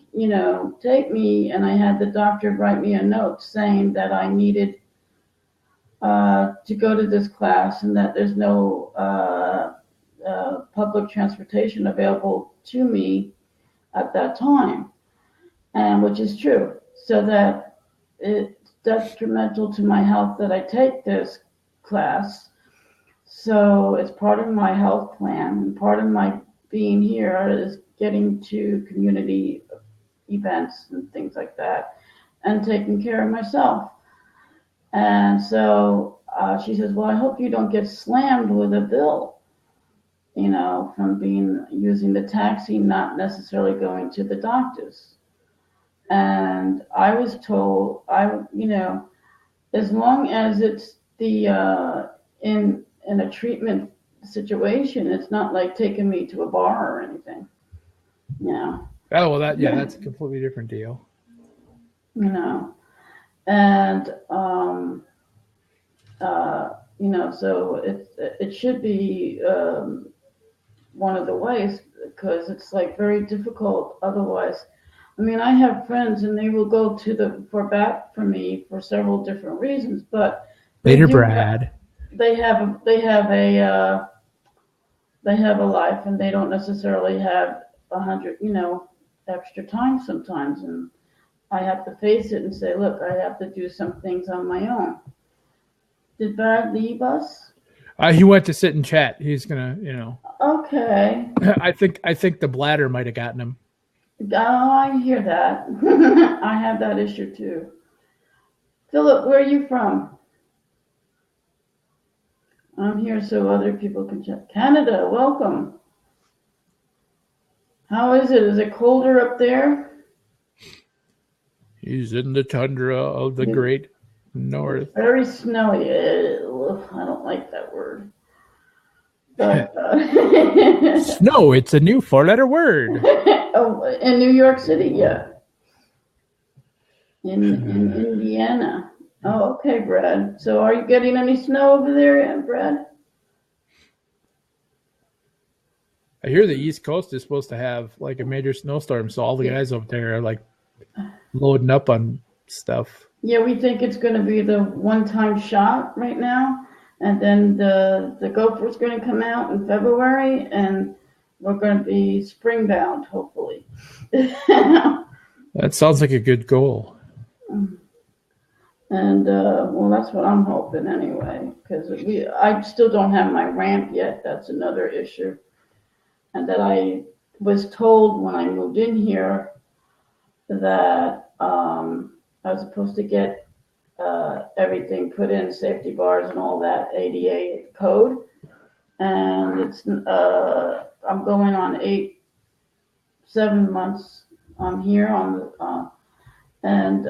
take me, and I had the doctor write me a note saying that I needed to go to this class and that there's no public transportation available to me at that time. And which is true, so that it's detrimental to my health that I take this class. So it's part of my health plan, and part of my being here is getting to community events and things like that, and taking care of myself. And so she says, well, I hope you don't get slammed with a bill, from using the taxi, not necessarily going to the doctors. And I was told, as long as it's in a treatment situation, it's not like taking me to a bar or anything. Oh, well, that's a completely different deal. And so it should be one of the ways, because it's like very difficult otherwise. I mean, I have friends and they will go for me for several different reasons, but later, Brad. They have a they have a life and they don't necessarily have 100, extra time sometimes. And I have to face it and say, look, I have to do some things on my own. Did Brad leave us? He went to sit and chat. He's gonna, Okay. I think the bladder might have gotten him. Oh, I hear that. I have that issue too. Philip, where are you from? I'm here so other people can chat. Canada, welcome. How is it? Is it colder up there? He's in the tundra of the great north. Very snowy. Ew, I don't like that word. But, Snow, it's a new 4-letter word. Oh, in New York City, yeah. In Indiana. Oh, okay, Brad. So are you getting any snow over there, Brad? I hear the East Coast is supposed to have like a major snowstorm, so all the guys up there are like loading up on stuff. Yeah, we think it's going to be the one-time shot right now, and then the gopher's going to come out in February, and we're going to be spring-bound, hopefully. That sounds like a good goal. And, well, that's what I'm hoping anyway, because I still don't have my ramp yet. That's another issue. And that I was told when I moved in here that I was supposed to get everything put in, safety bars and all that, ADA code. And it's I'm going on 7 months. I'm here on and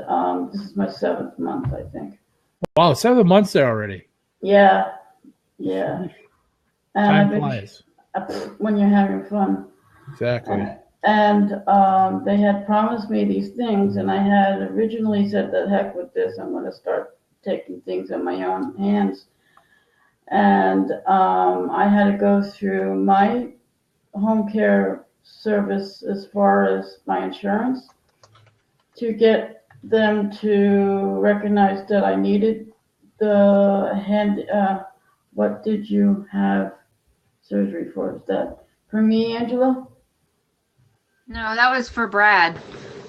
this is my 7th month, I think. Wow, 7 months there already. Yeah. Time flies. When you're having fun. Exactly. And they had promised me these things, and I had originally said, the heck with this, I'm going to start taking things in my own hands. And I had to go through my home care service as far as my insurance to get them to recognize that I needed the hand. What did you have surgery for? Is that for me, Angela? No, that was for Brad,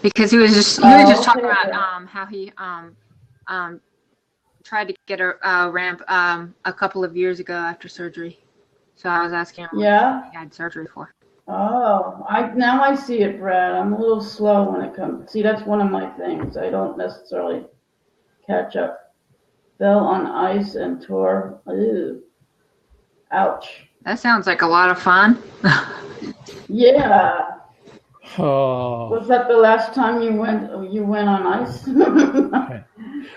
because he was just talking about how he tried to get a ramp a couple of years ago after surgery. So I was asking him what he had surgery for. Oh, now I see it, Brad. I'm a little slow when it comes. See, that's one of my things. I don't necessarily catch up. Fell on ice and tore. Ew. Ouch. That sounds like a lot of fun. Yeah. Oh. Was that the last time you went on ice?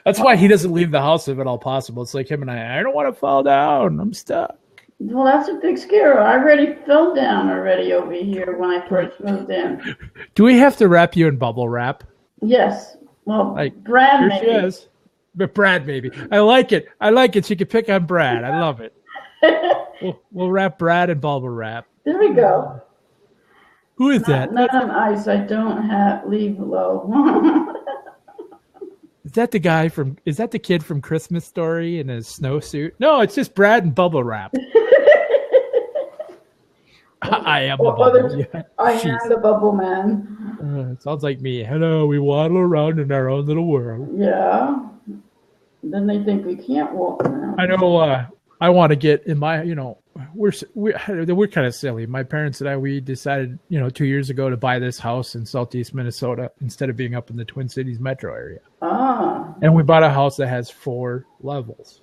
That's why he doesn't leave the house if at all possible. It's like him and I don't want to fall down. I'm stuck. Well, that's a big scare. I already fell down over here when I first moved in. Do we have to wrap you in bubble wrap? Yes. Well, like, Brad here maybe. She is. But Brad maybe. I like it. She can pick on Brad. I love it. We'll wrap Brad in bubble wrap. There we go. Who is that? Not on ice. I don't leave low. Is that the kid from Christmas Story in his snowsuit? No, it's just Brad and bubble wrap. I am the bubble. I am the bubble man. Sounds like me. Hello, we waddle around in our own little world. Yeah. Then they think we can't walk around. I know. I want to get in my, we're kind of silly. My parents and I, we decided, 2 years ago to buy this house in Southeast Minnesota instead of being up in the Twin Cities metro area. Ah. And we bought a house that has 4 levels,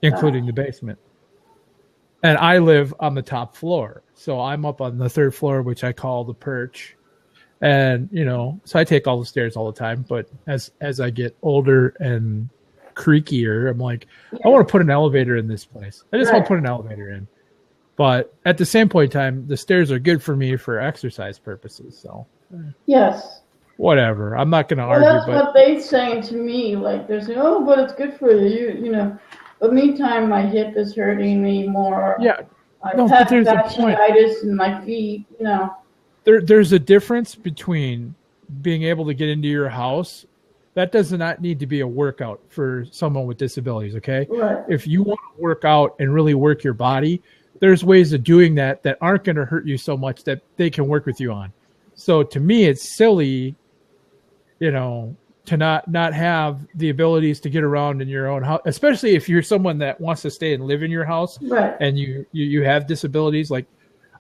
including the basement. And I live on the top floor. So I'm up on the 3rd floor, which I call the perch. And, so I take all the stairs all the time. But as I get older and creakier, I'm like, I want to put an elevator in this place. I just want to put an elevator in. But at the same point in time, the stairs are good for me for exercise purposes. So yes, whatever. I'm not going to argue. That's what they're saying to me. Like they're saying, "Oh, but it's good for you." But meantime, my hip is hurting me more. Yeah, I have fasciitis in my feet. There's a difference between being able to get into your house. That does not need to be a workout for someone with disabilities, okay? Right. If you want to work out and really work your body, there's ways of doing that aren't going to hurt you so much that they can work with you on. So to me, it's silly, to not have the abilities to get around in your own house, especially if you're someone that wants to stay and live in your house, right? And you have disabilities. Like,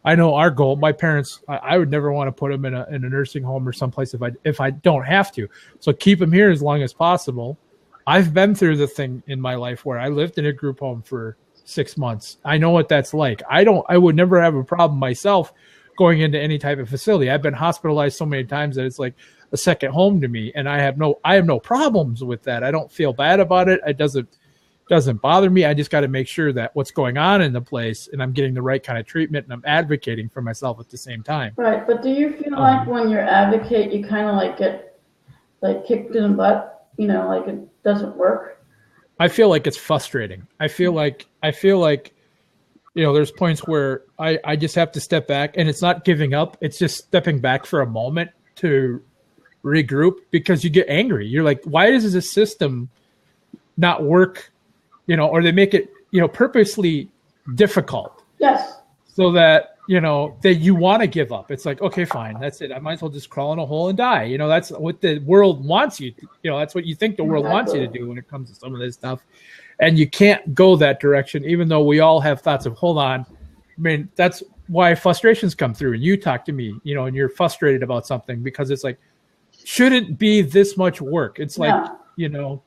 I know our goal. My parents, I would never want to put them in a nursing home or someplace if I don't have to. So keep them here as long as possible. I've been through the thing in my life where I lived in a group home for 6 months. I know what that's like. I would never have a problem myself going into any type of facility. I've been hospitalized so many times that it's like a second home to me, and I have no problems with that. I don't feel bad about it. It doesn't bother me. I just got to make sure that what's going on in the place and I'm getting the right kind of treatment and I'm advocating for myself at the same time. Right. But do you feel like when you advocate, you kind of like get like kicked in the butt, like it doesn't work? I feel like it's frustrating. I feel like, there's points where I just have to step back, and it's not giving up. It's just stepping back for a moment to regroup, because you get angry. You're like, why does this system not work? Or they make it, purposely difficult. Yes. So that, that you want to give up. It's like, okay, fine. That's it. I might as well just crawl in a hole and die. That's what the world wants you to, that's what you think the world wants you to do when it comes to some of this stuff. And you can't go that direction, even though we all have thoughts of, hold on. I mean, that's why frustrations come through. And you talk to me, and you're frustrated about something, because it's like, shouldn't be this much work. It's like, you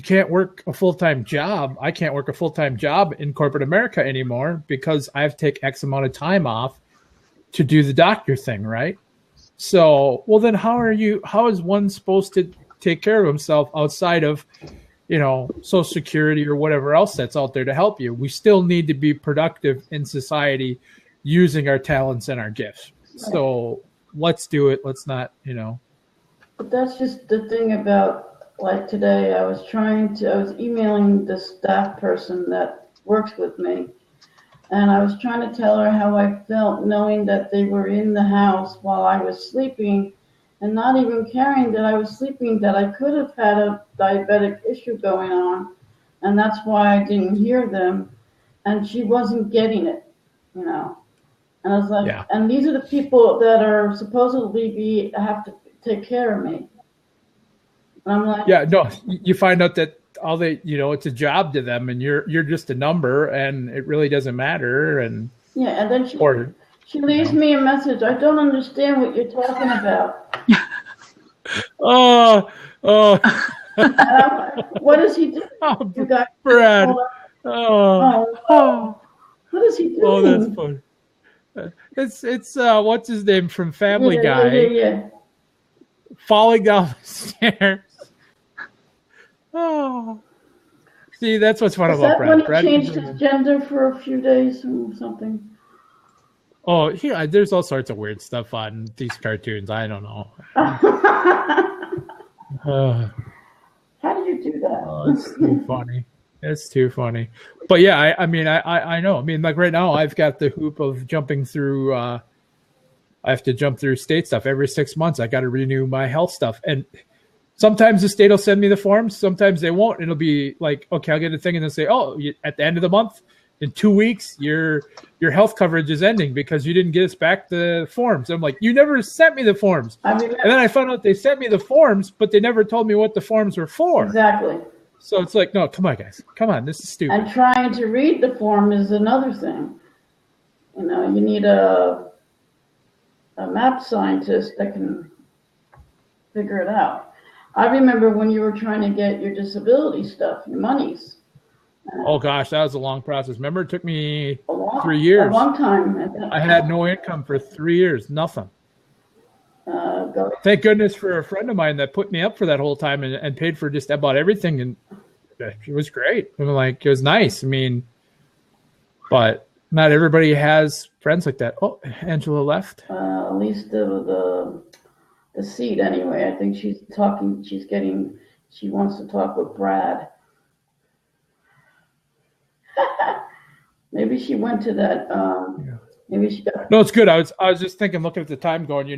can't work a full-time job. I can't work a full-time job in corporate America anymore because I have to take X amount of time off to do the doctor thing, right? So, well, then how is one supposed to take care of himself outside of, Social Security or whatever else that's out there to help you? We still need to be productive in society using our talents and our gifts. So let's do it. Let's not, But that's just the thing about, like today, I was emailing the staff person that works with me, and I was trying to tell her how I felt knowing that they were in the house while I was sleeping, and not even caring that I was sleeping, that I could have had a diabetic issue going on, and that's why I didn't hear them, and she wasn't getting it, And I was like, And these are the people that are supposedly have to take care of me. And I'm like, yeah, no, you find out that all they, it's a job to them, and you're just a number, and it really doesn't matter. And and then she leaves me a message. I don't understand what you're talking about. Oh. What does he do? Oh, You got Brad. What is he doing? Oh, that's funny. It's what's his name from Family Guy? Yeah. Falling down the stairs. Oh, see, that's what's fun about Brad. When he Brad changed his gender for a few days or something? Oh, yeah. There's all sorts of weird stuff on these cartoons. I don't know. How do you do that? Oh, it's too funny. It's too funny. But yeah, I mean, I know. I mean, like right now, I've got the hoop of jumping through. I have to jump through state stuff every 6 months. I got to renew my health stuff, and sometimes the state will send me the forms. Sometimes they won't. It'll be like, okay, I'll get a thing, and they'll say, oh, at the end of the month, in 2 weeks, your health coverage is ending because you didn't get us back the forms. I'm like, you never sent me the forms. And then I found out they sent me the forms, but they never told me what the forms were for. Exactly. So it's like, no, come on, guys. Come on, this is stupid. And trying to read the form is another thing. You need a map scientist that can figure it out. I remember when you were trying to get your disability stuff, your monies. Oh gosh, that was a long process. Remember, it took me 3 years. A long time. I had no income for 3 years, nothing. Thank goodness for a friend of mine that put me up for that whole time and paid for just about everything, and it was great. I mean, like, it was nice. I mean, but not everybody has friends like that. Oh, Angela left. At least the seat anyway. I think she's talking. She wants to talk with Brad. Maybe she went to that. Maybe she got. No, it's good. I was just thinking, looking at the time, going,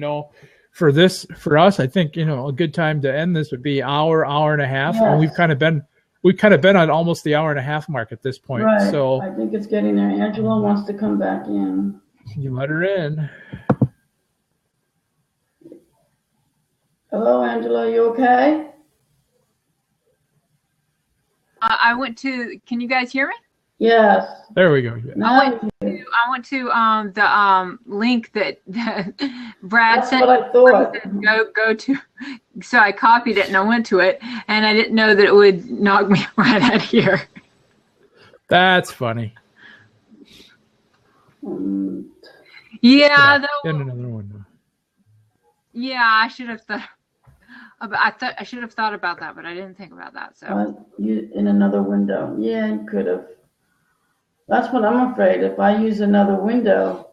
for us, I think, a good time to end this would be hour and a half. Yes. And we've kind of been we kind of been on almost the hour and a half mark at this point. Right. So I think it's getting there. Angela wants to come back in. you let her in. Hello, Angela. You okay? I went to. Can you guys hear me? Yes. There we go. Yeah. Now I went to the link that Brad that's sent. what I thought. Go to. So I copied it and I went to it, and I didn't know that it would knock me right out of here. That's funny. Yeah, in another window. Yeah, I should have thought. I should have thought about that, but I didn't think about that. So You in another window. Yeah, you could have. That's what I'm afraid. If I use another window.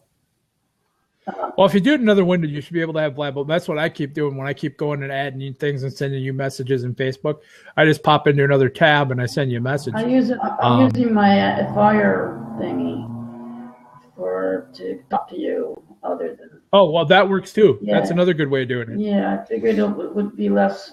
Well, if you do it in another window, you should be able to have Blab. That's what I keep doing when I keep going and adding you things and sending you messages in Facebook. I just pop into another tab and I send you a message. I'm using my Fire thingy to talk to you. Other than. Oh well, that works too. Yeah. That's another good way of doing it. Yeah, I figured it would be less.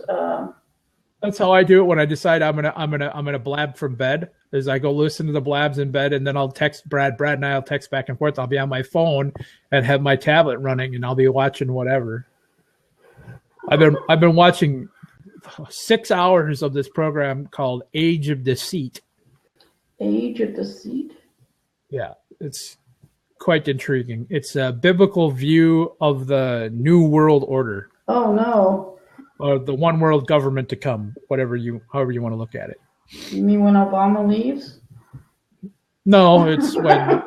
That's how I do it when I decide I'm gonna blab from bed. Is I go listen to the blabs in bed, and then I'll text Brad. Brad and I'll text back and forth. I'll be on my phone and have my tablet running, and I'll be watching whatever. I've been watching 6 hours of this program called Age of Deceit. Age of Deceit? Yeah, it's quite intriguing. It's a biblical view of the New World Order. Oh no. Or the one world government to come, however you want to look at it. You mean when Obama leaves? No, it's when,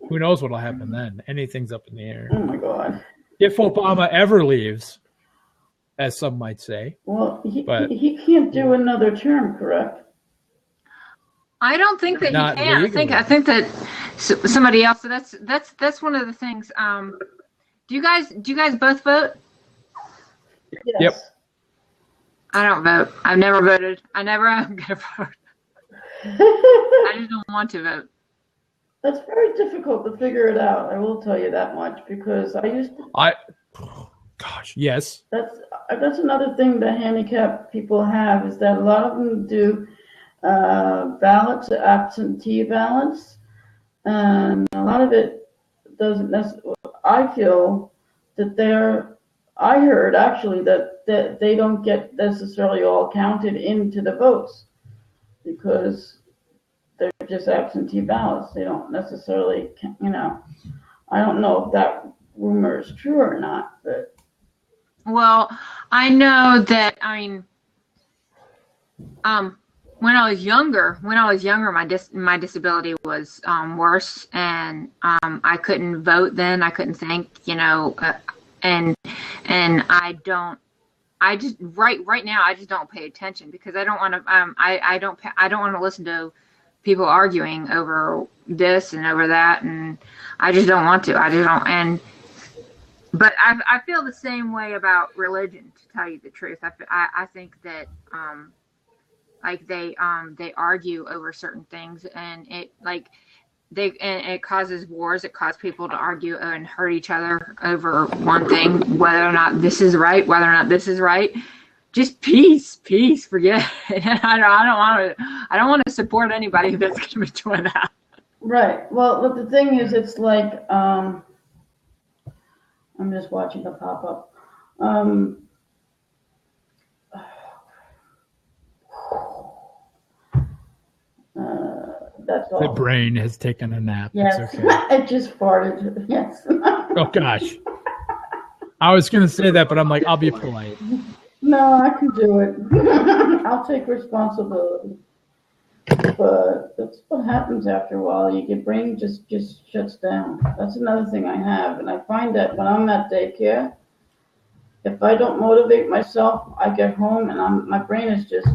who knows what'll happen then? Anything's up in the air. Oh my God. If Obama ever leaves, as some might say. Well, he can't do another term, correct? I don't think that he can. Legally. I think that somebody else. So that's one of the things. Do you guys both vote? Yes. Yep. I don't vote. I've never voted. I never am going to vote. I just don't want to vote. That's very difficult to figure it out. I will tell you that much because I used to. Gosh, yes. That's another thing that handicapped people have is that a lot of them do ballots, absentee ballots, and a lot of it doesn't necessarily. I feel that I heard actually that they don't get necessarily all counted into the votes because they're just absentee ballots. They don't necessarily, I don't know if that rumor is true or not, but. Well, I know that, when I was younger, my disability was worse, and I couldn't vote then. I couldn't think, and I just right now I just don't pay attention because I don't want to. I don't want to listen to people arguing over this and over that, and I just don't want to. I just don't. But I feel the same way about religion. To tell you the truth, I think that they argue over certain things, and it causes wars. It causes people to argue and hurt each other over one thing, whether or not this is right, whether or not this is right. Just peace, forget it. I don't want to support anybody that's going to be doing that. Right. Well, but the thing is, it's like I'm just watching the pop up. That's all. The brain has taken a nap. Yes, It's okay. it just farted. Yes. Oh gosh. I was going to say that, but I'm like, I'll be polite. No, I can do it. I'll take responsibility. But that's what happens after a while. Your brain just shuts down. That's another thing I have. And I find that when I'm at daycare, if I don't motivate myself, I get home and my brain is just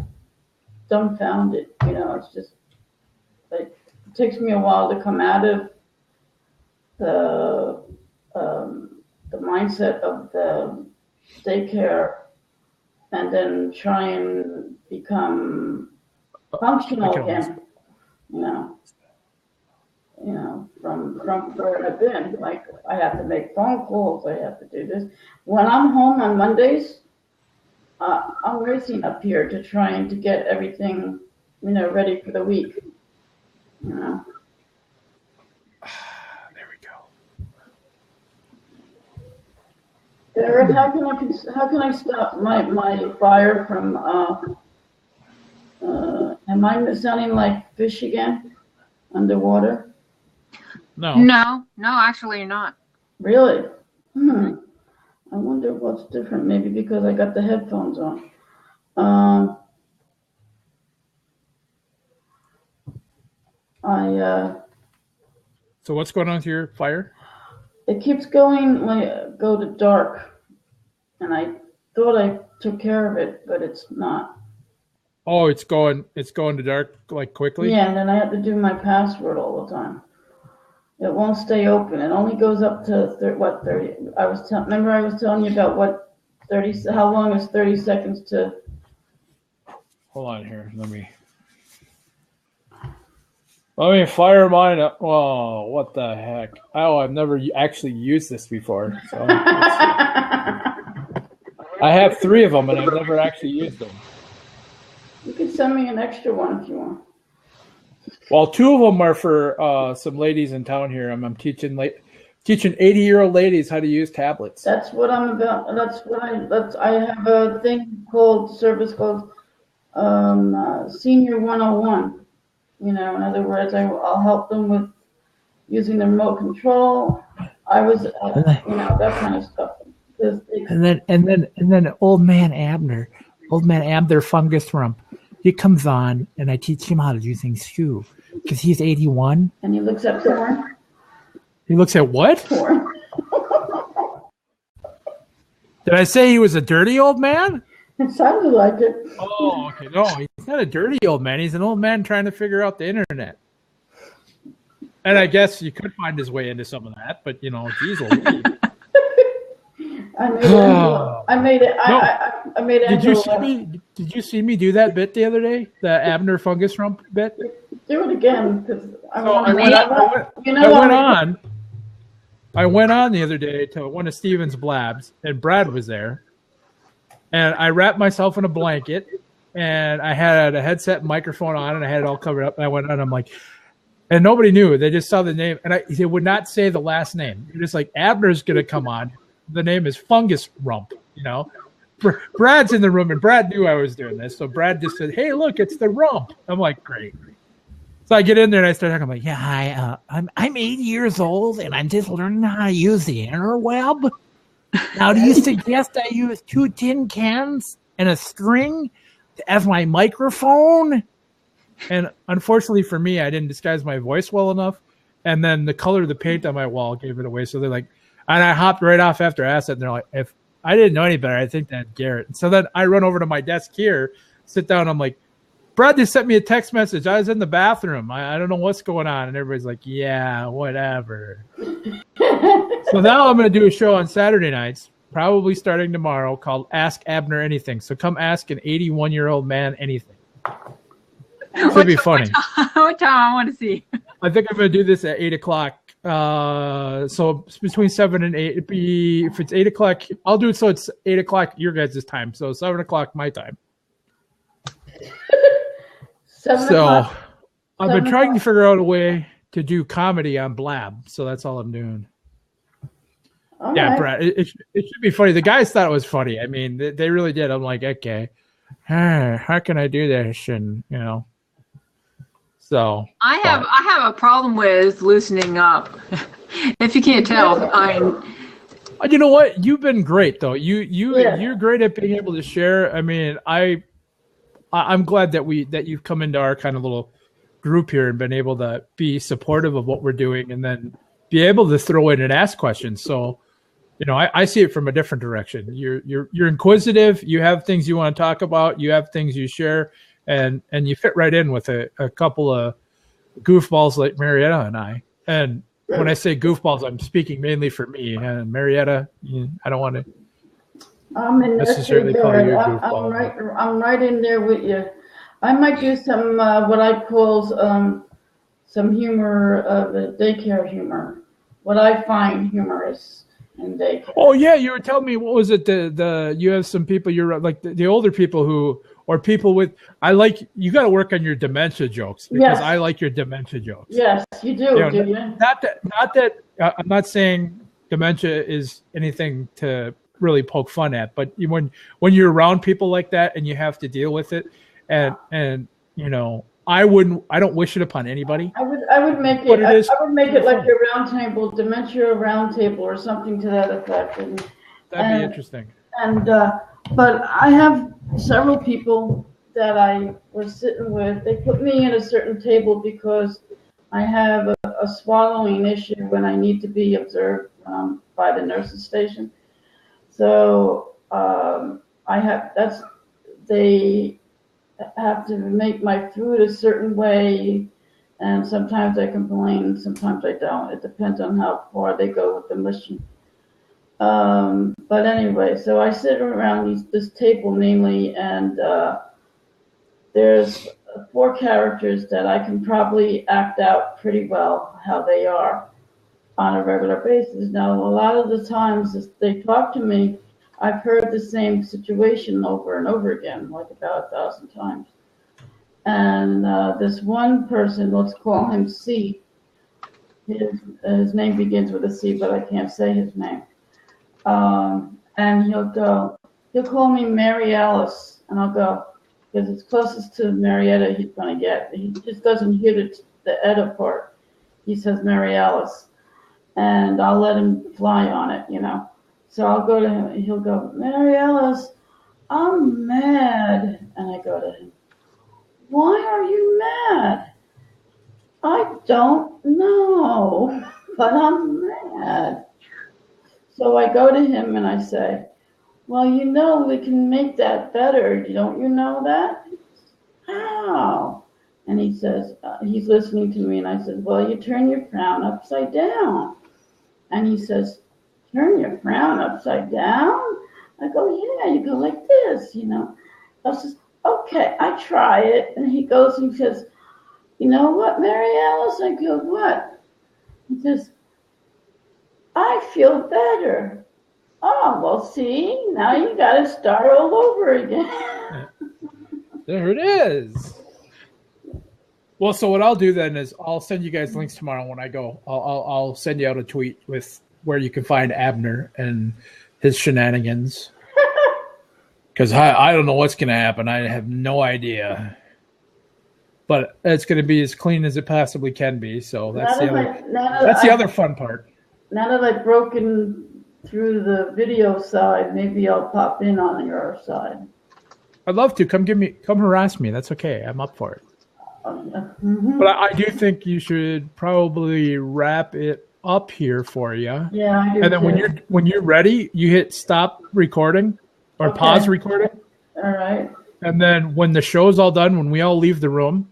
dumbfounded. It's just like, it takes me a while to come out of the mindset of the daycare and then try and become functional again, from where I've been. Like, I have to make phone calls, I have to do this. When I'm home on Mondays, I'm racing up here to trying to get everything, ready for the week. There we go. Eric, how can I stop my fire from? Am I sounding like fish again underwater? No, actually you're not. Really? I wonder what's different. Maybe because I got the headphones on. So what's going on with your fire? It keeps going go to dark, and I thought I took care of it, but it's not. Oh, it's going to dark like quickly? Yeah, and then I have to do my password all the time. It won't stay open. It only goes up to 30. Remember I was telling you about what 30. How long is 30 seconds to? Hold on here. Let me fire mine up. Oh, what the heck? Oh, I've never actually used this before. So I have 3 of them, and I've never actually used them. You could send me an extra one if you want. Well, 2 of them are for some ladies in town here. I'm teaching 80-year-old ladies how to use tablets. That's what I'm about. I have a service called Senior 101. In other words, I'll help them with using the remote control. That kind of stuff. And then old man Abner Fungus Rump, he comes on and I teach him how to do things too, because he's 81. And he looks at porn. He looks at what? Porn. Did I say he was a dirty old man? It sounded like it. Oh, okay. No, he's not a dirty old man. He's an old man trying to figure out the internet. And I guess you could find his way into some of that, but geez, I made it. I made it. Did you see me do that bit the other day? The Abner Fungus Rump bit? Do it again, because I went on the other day to one of Steven's blabs, and Brad was there. And I wrapped myself in a blanket, and I had a headset and microphone on, and I had it all covered up. And I went on, I'm like, and nobody knew. They just saw the name, and they would not say the last name. You're just like, Abner's going to come on. The name is Fungus Rump, Brad's in the room, and Brad knew I was doing this. So Brad just said, hey, look, it's the rump. I'm like, great. So I get in there, and I start talking. I'm like, yeah, hi, I'm 80 years old, and I'm just learning how to use the interweb. Now, do you suggest I use 2 tin cans and a string as my microphone? And unfortunately for me, I didn't disguise my voice well enough. And then the color of the paint on my wall gave it away. So they're like, and I hopped right off after I asked it. And they're like, if I didn't know any better, I think that's Garrett. And so then I run over to my desk here, sit down. I'm like, Brad just sent me a text message. I was in the bathroom. I don't know what's going on. And everybody's like, yeah, whatever. So now I'm going to do a show on Saturday nights, probably starting tomorrow, called Ask Abner Anything. So come ask an 81-year-old man anything. It should be funny. What time I want to see? I think I'm going to do this at 8 o'clock. So it's between 7 and 8. If it's 8 o'clock, I'll do it so it's 8 o'clock your guys' time. So 7 o'clock my time. 7 so o'clock. I've been trying to figure out a way to do comedy on Blab. So that's all I'm doing. All yeah, right. Brad, it should be funny. The guys thought it was funny. I mean, they really did. I'm like, okay, how can I do this? And so I have a problem with loosening up. If you can't tell, you know what? You've been great though. You're great at being able to share. I mean, I'm glad that you've come into our kind of little group here and been able to be supportive of what we're doing, and then be able to throw in and ask questions. So, I see it from a different direction. You're inquisitive. You have things you want to talk about. You have things you share, and you fit right in with a couple of goofballs like Marietta and I. And when I say goofballs, I'm speaking mainly for me. And Marietta, I don't want to necessarily call you a goofball. I'm right in there with you. I might do some what I call some humor, daycare humor. What I find humorous in daycare. Oh yeah, you were telling me, what was it? The you have some people, you're like the older people who, or people with, I like, you got to work on your dementia jokes, because Yes. I like your dementia jokes. Yes, you do, You know, do you? not that I'm not saying dementia is anything to really poke fun at, but when you're around people like that and you have to deal with it, and you know, I don't wish it upon anybody. I would make it. I would make it like a round table, dementia round table, or something to that effect. That'd be interesting. And but I have several people that I was sitting with. They put me in a certain table because I have a swallowing issue when I need to be observed by the nurses station. So they have to make my food a certain way, and sometimes I complain, sometimes I don't. It depends on how far they go with the mission. But anyway, so I sit around this table mainly, and there's 4 characters that I can probably act out pretty well how they are on a regular basis. Now, a lot of the times as they talk to me, I've heard the same situation over and over again, like about 1,000 times. And this one person, let's call him C. His name begins with a C, but I can't say his name. And he'll call me Mary Alice, and I'll go, because it's closest to Marietta he's going to get. He just doesn't hear the Etta part. He says Mary Alice, and I'll let him fly on it, you know. So I'll go to him, and he'll go, Mary Alice, I'm mad. And I go to him, why are you mad? I don't know, but I'm mad. So I go to him and I say, well, you know, we can make that better. Don't you know that? How? And he says, he's listening to me, and I said, well, you turn your frown upside down. And he says, turn your frown upside down? I go, yeah, you go like this, you know. I says, okay, I try it. And he goes and says, you know what, Mary Alice? I go, what? He says, I feel better. Oh, well, see, now you got to start all over again. There it is. Well, so what I'll do then is I'll send you guys links tomorrow when I go. I'll send you out a tweet with where you can find Abner and his shenanigans. Because I don't know what's going to happen. I have no idea. But it's going to be as clean as it possibly can be. So that's the other fun part. Now that I've broken through the video side, maybe I'll pop in on your side. I'd love to. Come harass me. That's okay. I'm up for it. Mm-hmm. But I do think you should probably wrap it up here for you. Yeah, I do. And then when you're ready, you hit stop recording or pause recording. All right. And then when the show's all done, when we all leave the room,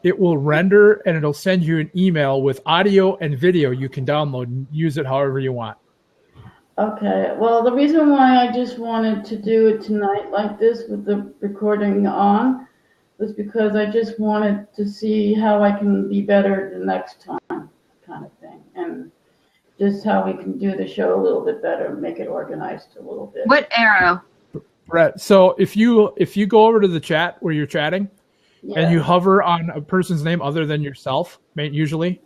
it will render and it'll send you an email with audio and video you can download and use it however you want. Okay. Well, the reason why I just wanted to do it tonight like this with the recording on was because I just wanted to see how I can be better the next time, kind of thing, and just how we can do the show a little bit better, make it organized a little bit. What arrow? Brett, so if you go over to the chat where you're chatting, and you hover on a person's name other than yourself, usually,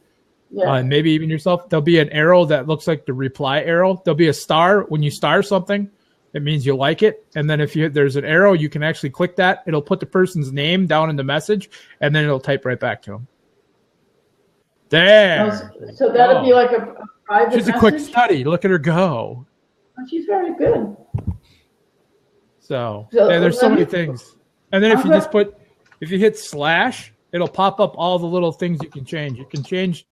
and maybe even yourself, there'll be an arrow that looks like the reply arrow. There'll be a star. When you star something, it means you like it. And then if there's an arrow, you can actually click that. It'll put the person's name down in the message, and then it'll type right back to them. There. So that'll be like a private She's message? a quick study. Look at her go. Oh, she's very good. So there's so many things. And then if you hit /, it'll pop up all the little things you can change. You can change